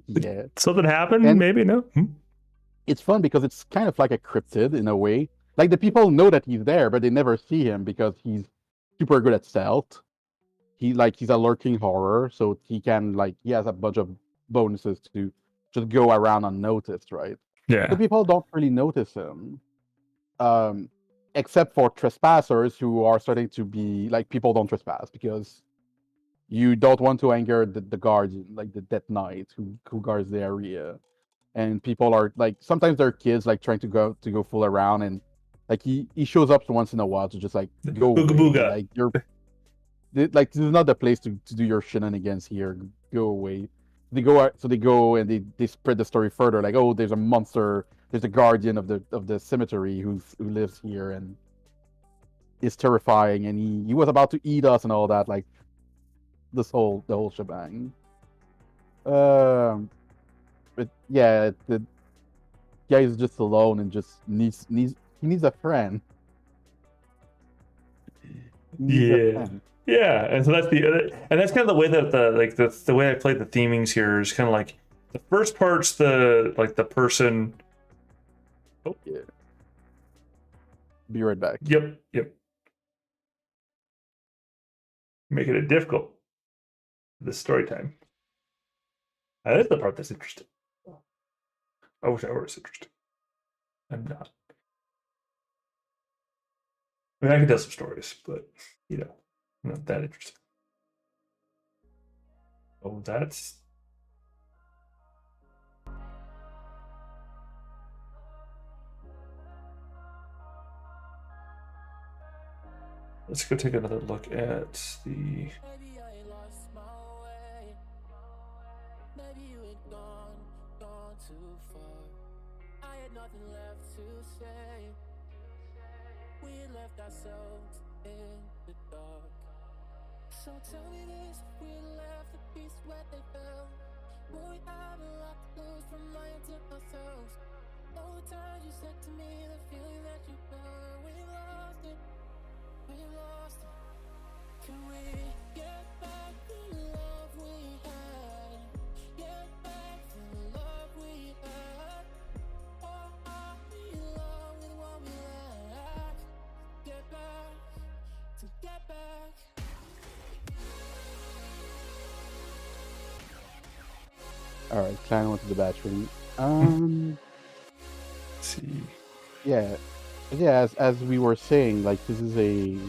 Yeah. Something happened, And maybe, no? it's fun because it's kind of like a cryptid in a way. Like the people know that he's there, but they never see him because he's super good at stealth. He's a lurking horror, so he has a bunch of bonuses to just go around unnoticed, right? Yeah. So people don't really notice him. Except for trespassers who are starting to be like, people don't trespass because you don't want to anger the guardian, like the Death Knight who guards the area. And people are like, sometimes there are kids like trying to go fool around, and like he shows up once in a while to just like go Booga away. booga. Like like this is not the place to do your shenanigans here. Go away. They go and they spread the story further. Like, oh, there's a monster. There's a guardian of the cemetery who lives here and is terrifying, and he was about to eat us and all that. Like the whole shebang. But yeah, the guy is just alone and just needs a friend. Yeah. Yeah, and so that's kind of the way that the way I played the themings here is kind of like the first part's the person. Oh yeah. Be right back. Yep. Making it difficult. This story time. That's the part that's interesting. I wish I were as interesting. I'm not. I mean, I can tell some stories, but not that interesting. Oh, that's. Let's go take another look at the. Maybe I lost my way. Maybe you had gone too far. I had nothing left to say. We had left ourselves in the dark. So tell me this, if we left the peace where they fell, will we have a lot to lose from lying to ourselves? All the times you said to me, the feeling that you felt, we lost it. We lost it. Can we get back the love we had? Get back the love we had? Or are we in love with what we lack? Get back. All right, Clan went to the battery. Let's see. Yeah, as we were saying, like this is the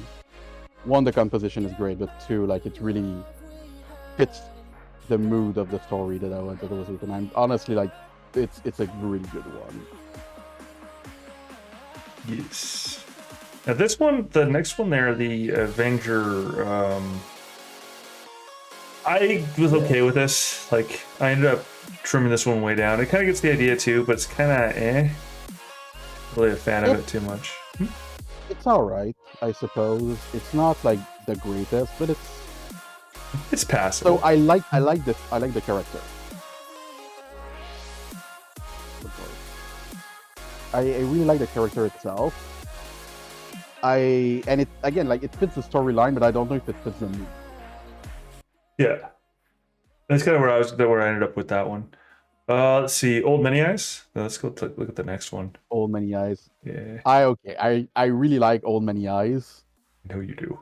composition is great, but two, like it really fits the mood of the story that I was with, and I'm honestly like, it's a really good one. Yes. Now this one, the next one there, the Avenger. I was okay with this. Like, I ended up trimming this one way down. It kind of gets the idea too, but it's kind of really a fan of it too much. It's all right, I suppose. It's not like the greatest, but It's passable. so I like the character. I really like the character itself. And it again, like, it fits the storyline, but I don't know if it fits the movie. Yeah, that's kind of where I ended up with that one. Let's see, Old Many Eyes. Let's go look at the next one. Old Many Eyes. Yeah, I really like Old Many Eyes. I know you do.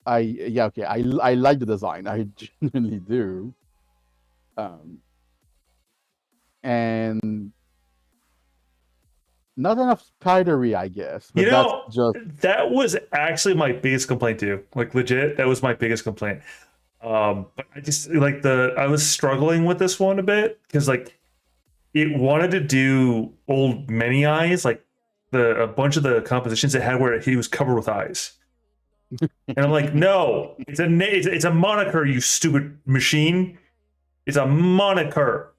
I like the design. I genuinely do. And not enough spidery, I guess. But that's just that was actually my biggest complaint too. Like, legit, that was my biggest complaint. But I just like I was struggling with this one a bit because like it wanted to do Old Many Eyes, like a bunch of the compositions it had where he was covered with eyes. And I'm like, no, it's a moniker, you stupid machine. It's a moniker.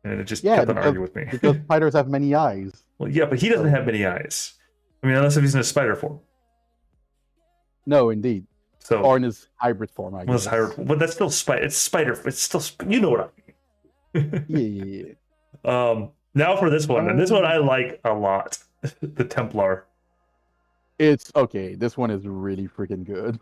And it just kept on arguing with me. Because spiders have many eyes. Well, yeah, but he doesn't have many eyes. I mean, unless if he's in a spider form. No, indeed. So, or in his hybrid form, I guess. But that's still spider. It's spider. It's still. You know what I mean. Yeah. Now for this one, and this one I like a lot. The Templar. It's okay. This one is really freaking good.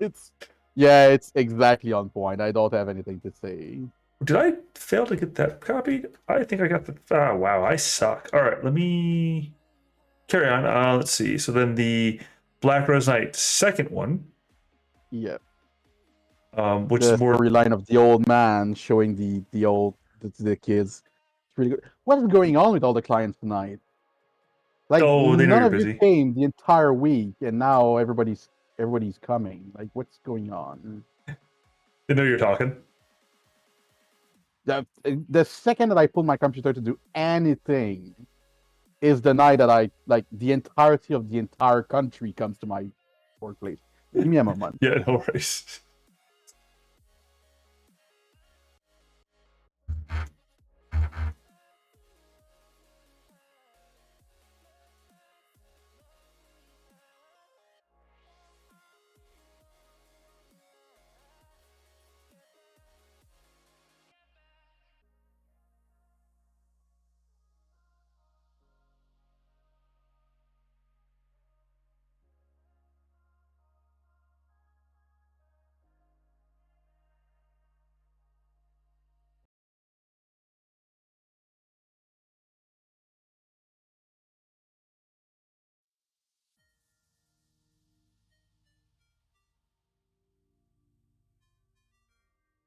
It's exactly on point. I don't have anything to say. Did I fail to get that copied? I think I got the. Ah, wow, I suck. All right, let me carry on. Let's see. So then the Black Rose Knight second one. Yeah. Which the is more storyline of the old man showing the kids. It's really good. What is going on with all the clients tonight? Like, they know none you're of busy. you came the entire week, and now everybody's coming. Like, what's going on? They know you're talking. The second that I pull my computer to do anything is the night that I like the entirety of the entire country comes to my workplace. Give me a moment. Yeah, no worries.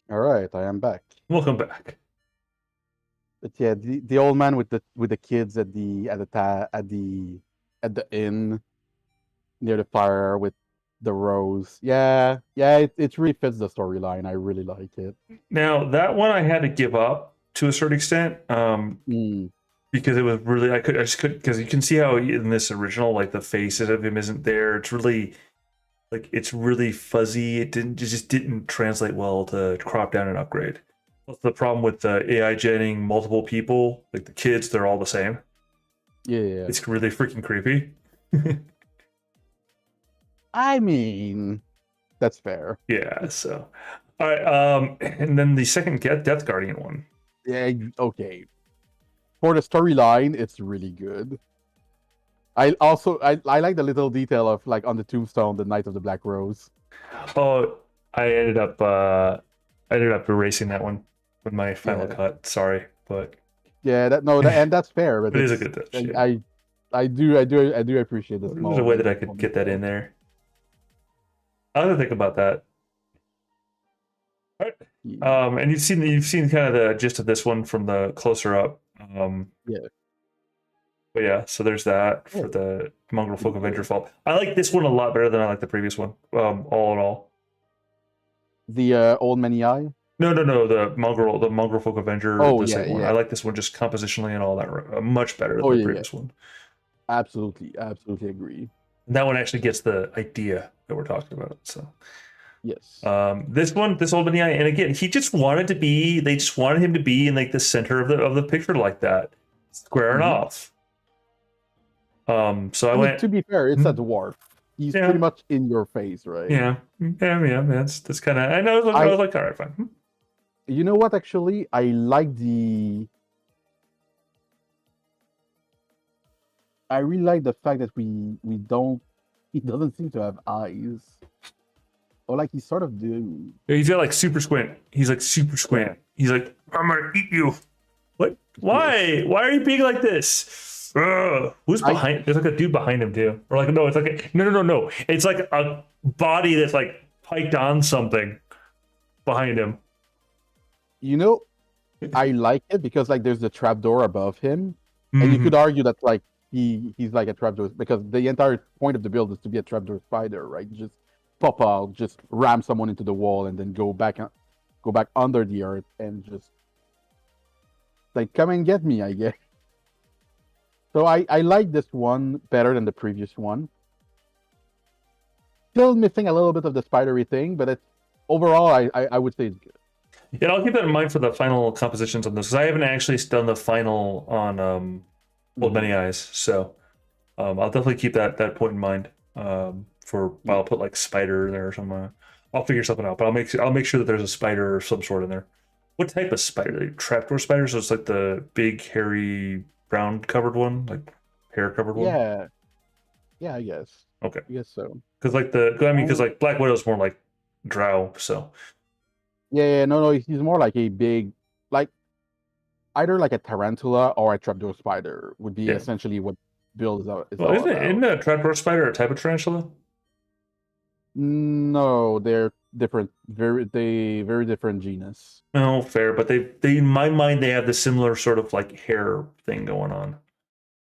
All right, I am back. Welcome back. But yeah, the old man with the kids at the inn near the fire with the rose. Yeah, it really fits the storyline. I really like it. Now that one I had to give up to a certain extent, because it was really I just couldn't, because you can see how in this original, like, the faces of him isn't there. It's really fuzzy. It just didn't translate well to crop down and upgrade. That's the problem with the AI genning multiple people, like the kids, they're all the same. Yeah, it's really freaking creepy. I mean, that's fair. Yeah. So, all right. And then the second Death Guardian one. Yeah. Okay. For the storyline, it's really good. I like the little detail of, like, on the tombstone, the Knight of the Black Rose. Oh, I ended up erasing that one with my final cut. Sorry, but yeah, and that's fair. But it is a good touch. Yeah. I do appreciate this. There's a way that I could get that in there. I'll have to think about that. All right. And you've seen kind of the gist of this one from the closer up. Yeah. But yeah, so there's that for the Mongrel Folk Avenger Fall. I like this one a lot better than I like the previous one. All in all. The Old Many Eye. No, the mongrel folk Avenger, Oh the yeah, second one. yeah. I like this one just compositionally and all that much better than Oh the yeah, yeah. previous one. Absolutely agree. And that one actually gets the idea that we're talking about. So Yes. this old Benny, and again, he just wanted to be. They just wanted him to be in like the center of the picture like that, squaring Mhm. off. So I I mean, went. to be fair, it's a dwarf. He's Yeah. pretty much in your face, right? Yeah. That's kind of. I know. I was like, all right, fine. You know what? Actually, I like the. I really like the fact that we don't. He doesn't seem to have eyes, or like he sort of do. He's got like super squint. He's like super squint. Yeah. He's like, I'm gonna eat you. What? Why? Yes. Why are you being like this? Who's behind? There's like a dude behind him too. Or like no, it's like no. It's like a body that's like piked on something behind him. You know, I like it because like there's the trapdoor above him, and you could argue that like he's like a trapdoor because the entire point of the build is to be a trapdoor spider, right? Just pop out, just ram someone into the wall, and then go back under the earth and just like come and get me, I guess. So I like this one better than the previous one. Still missing a little bit of the spidery thing, but it's overall I would say it's good. Yeah, I'll keep that in mind for the final compositions on this because I haven't actually done the final on Old Many Eyes, so I'll definitely keep that point in mind. I'll put like spider in there or something. I'll figure something out, but I'll make sure that there's a spider or some sort in there. What type of spider? Like trapdoor spiders? So it's like the big hairy brown covered one, like hair covered one. Yeah, I guess. Okay. I guess so. Because like Black Widow's more like drow, so. Yeah, no, he's more like a big, like either like a tarantula or a trapdoor spider would be essentially what build is all Well, about. isn't a trapdoor spider a type of tarantula? No, they're different. Very different genus. No, fair, but they in my mind they have the similar sort of like hair thing going on.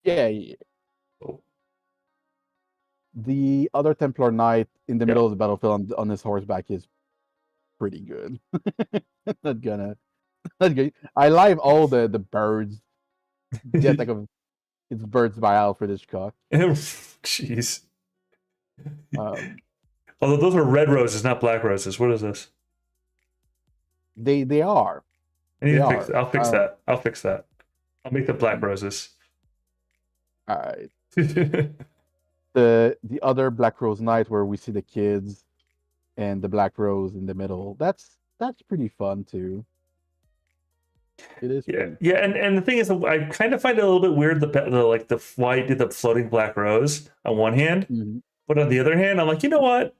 Yeah. Oh. The other Templar Knight in the middle of the battlefield on his horseback is pretty good. Not good. I like all the birds. The attack of It's Birds by Alfred Hitchcock. Jeez. Although those are red roses, not black roses. What is this? They are. I'll fix that. I'll make the black roses. All right. The other Black Rose Knight where we see the kids and the Black Rose in the middle. That's pretty fun too. It is. Yeah, and the thing is, I kind of find it a little bit weird why he did the floating black rose on one hand, but on the other hand, I'm like, you know what?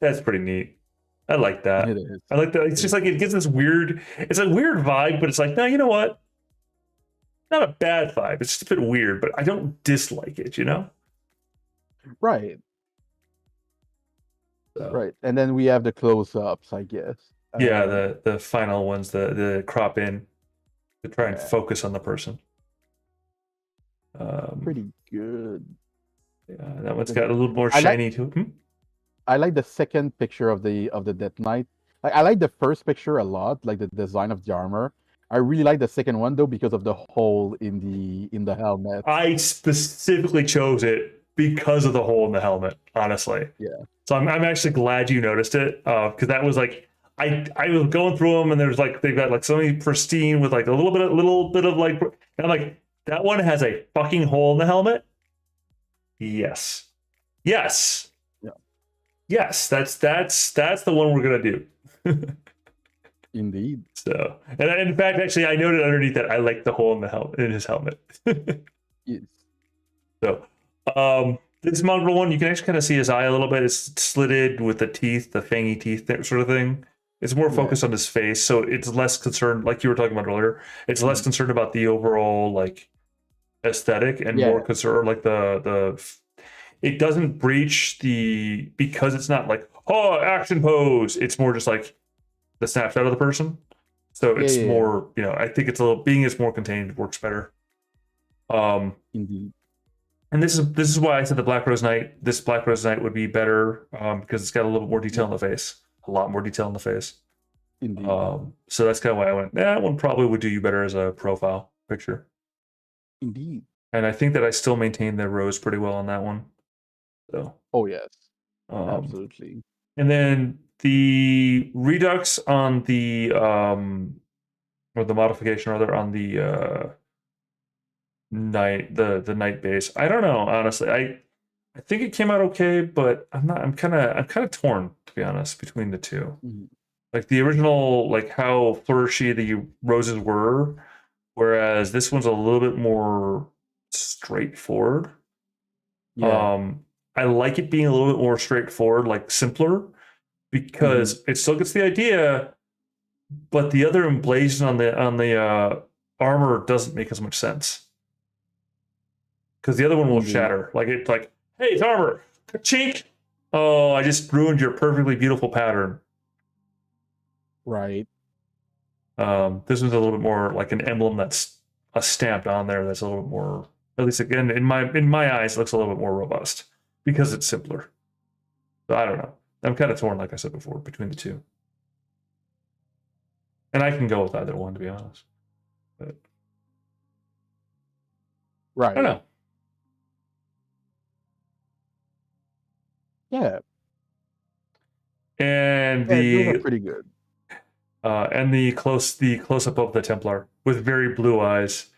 That's pretty neat. I like that. It is. I like that. It's just like it gives this weird. It's a weird vibe, but it's like, no, you know what? Not a bad vibe. It's just a bit weird, but I don't dislike it. You know? Right. So. Right, and then we have the close-ups, I guess. Yeah, the final ones, the crop in. To try and focus on the person. Pretty good. Yeah, that one's got a little more shiny to it. I like the second picture of the Death Knight. I like the first picture a lot, like the design of the armor. I really like the second one though because of the hole in the helmet. I specifically chose it because of the hole in the helmet, honestly. Yeah. So I'm actually glad you noticed it because that was like. I was going through them and there's like they've got like so many pristine with like a little bit of like and I'm like that one has a fucking hole in the helmet. Yes. Yeah. Yes, that's the one we're gonna do. Indeed. So and in fact, actually, I noted underneath that I like the hole in his helmet. Yes. So this mongrel one, you can actually kind of see his eye a little bit. It's slitted with the teeth, the fangy teeth sort of thing. It's more focused on his face, so it's less concerned, like you were talking about earlier. It's less concerned about the overall like aesthetic and more concerned like the. It doesn't breach because it's not like action pose. It's more just like the snapshot of the person. So it's more I think it's it's more contained works better. Indeed. And this is why I said the Black Rose Knight. This Black Rose Knight would be better because it's got a little bit more detail in the face. A lot more detail in the face. Indeed. So that's kind of why I went, that one probably would do you better as a profile picture. Indeed. And I think that I still maintain the rose pretty well on that one. So, Oh, yes. um, Absolutely. and then the redux on the or the modification rather on the night the night base. I don't know, honestly. I think it came out okay, but I'm kind of torn, to be honest, between the two. Mhm. Like the original, like how flourishy the roses were, whereas this one's a little bit more straightforward. Yeah. I like it being a little bit more straightforward, like simpler, because it still gets the idea, but the other emblazon on the armor doesn't make as much sense. Because the other one will Indeed. shatter. Like it's like, hey, it's armor. Chink. Oh, I just ruined your perfectly beautiful pattern. Right. This one's a little bit more like an emblem that's stamped on there. That's a little bit more, at least again in my eyes, it looks a little bit more robust because it's simpler. So I don't know. I'm kind of torn, like I said before, between the two, and I can go with either one, to be honest. But I Right. don't know. Yeah. And Yeah, those are the pretty good. close up of the Templar with very blue eyes,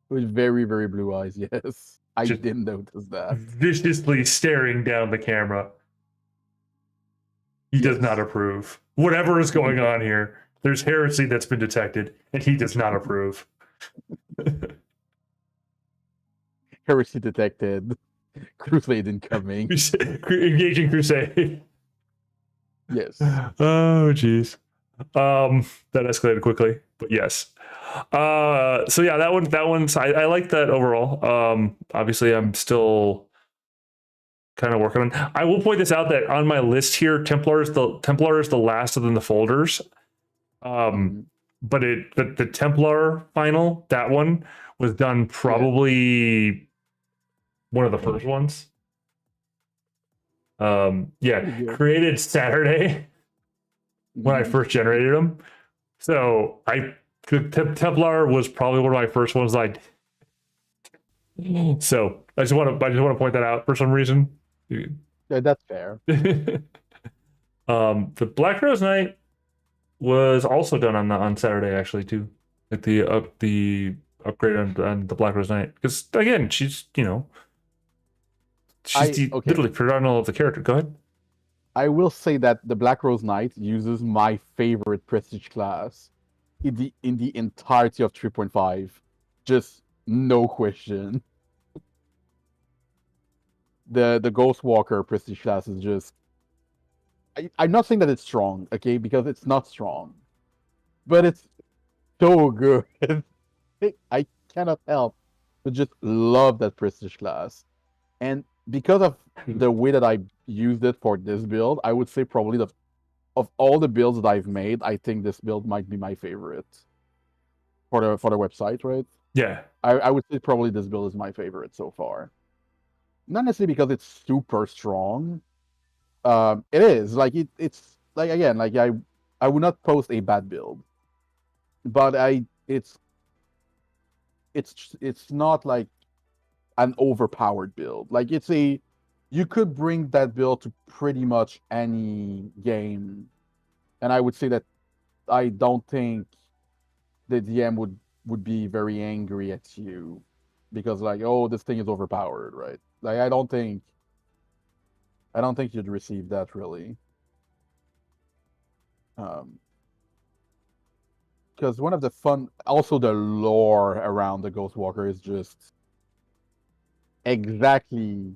With very, very blue eyes, yes. I Just- didn't notice that. viciously staring down the camera. He does Yes. not approve. Whatever is going on here, there's heresy that's been detected, and he does not approve. Heresy detected. Crusade incoming. Engaging crusade. Yes. Oh, jeez. That escalated quickly, but yes. So yeah, that one's I like that overall. Obviously, I'm still kind of working on. I will point this out that on my list here, Templar is the last of the folders. Mhm. But the Templar final, that one was done probably one of the first ones. Yeah, Pretty good. created Saturday when I Mhm. first generated them. So Templar was probably one of my first ones that I did. So I just want to point that out for some reason. Yeah, that's fair. The Black Rose Knight was also done on Saturday actually too, like the upgrade on the Black Rose Knight, because again she's Okay. literally predominant of the character. Go ahead. I will say that the Black Rose Knight uses my favorite prestige class in the entirety of 3.5. Just no question. The Ghost Walker prestige class is just I'm not saying that it's strong, okay, because it's not strong. But it's so good. I cannot help but just love that prestige class. And because of the way that I used it for this build, I would say probably of all the builds that I've made, I think this build might be my favorite for the website, right? Yeah. I would say probably this build is my favorite so far. Not necessarily because it's super strong. It is like it's like again like I would not post a bad build, but it's not like an overpowered build. Like you could bring that build to pretty much any game, and I would say that I don't think the DM would be very angry at you because like, oh, this thing is overpowered, right? Like I don't think you'd receive that really. Because one of the fun, also the lore around the Ghost Walker is just exactly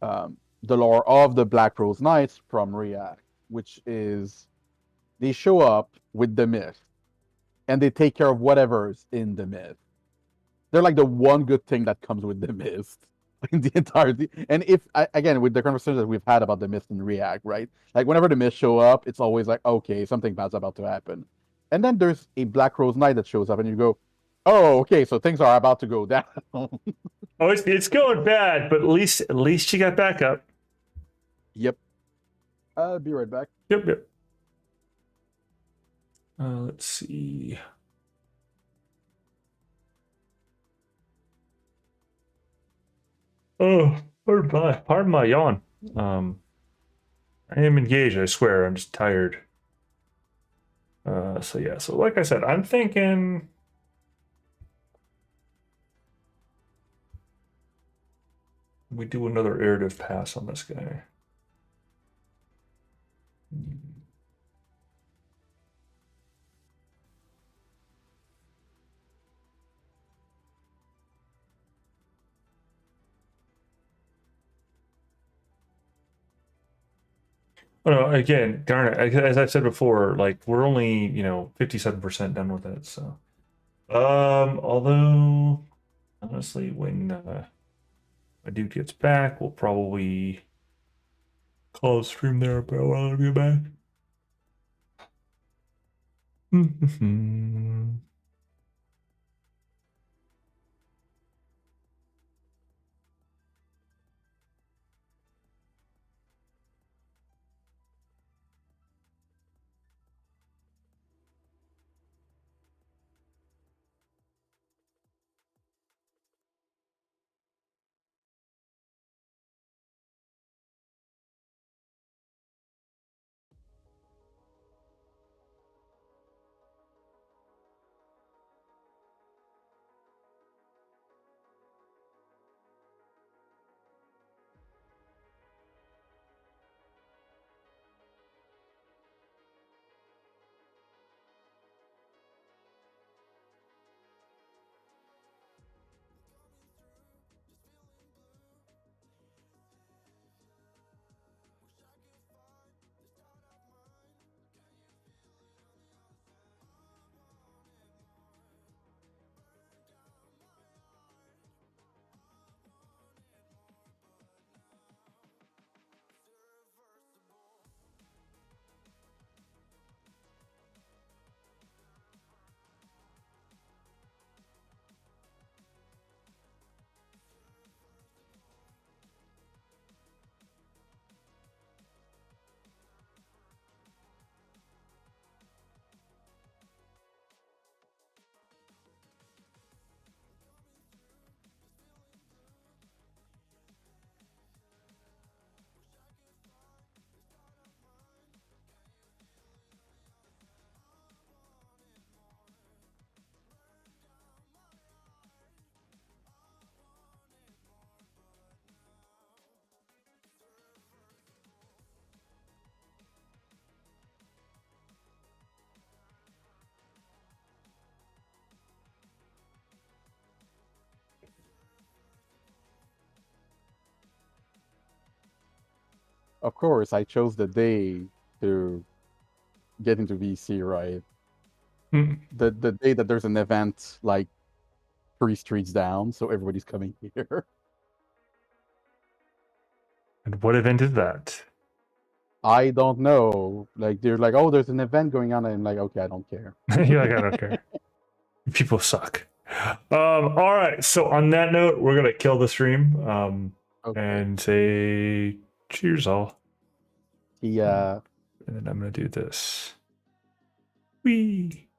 the lore of the Black Rose Knights from React, which is they show up with the myth and they take care of whatever's in the myth. They're like the one good thing that comes with the mist in the entirety. And if again with the conversations that we've had about the mist in React, right? Like whenever the mist show up, it's always like, okay, something bad's about to happen. And then there's a Black Rose Knight that shows up, and you go, oh, okay, so things are about to go down. Oh, it's going bad, but at least you got backup. Yep. I'll be right back. Yep. Let's see. Oh, pardon my yawn. I am engaged, I swear. I'm just tired. So yeah, so like I said, I'm thinking we do another iterative pass on this guy. Oh, no, again, darn it, as I've said before, like we're only, 57% done with it, so. Although honestly, when my dude gets back, we'll probably call a stream there, but I'll get back. Of course, I chose the day to get into VC, right? The day that there's an event like 3 streets down, so everybody's coming here. And what event is that? I don't know. Like they're like, oh, there's an event going on, and I'm like, okay, I don't care. You're like, I don't care. People suck. All right. So on that note, we're gonna kill the stream. Okay. And say cheers all. Yeah. And then I'm gonna do this. Whee!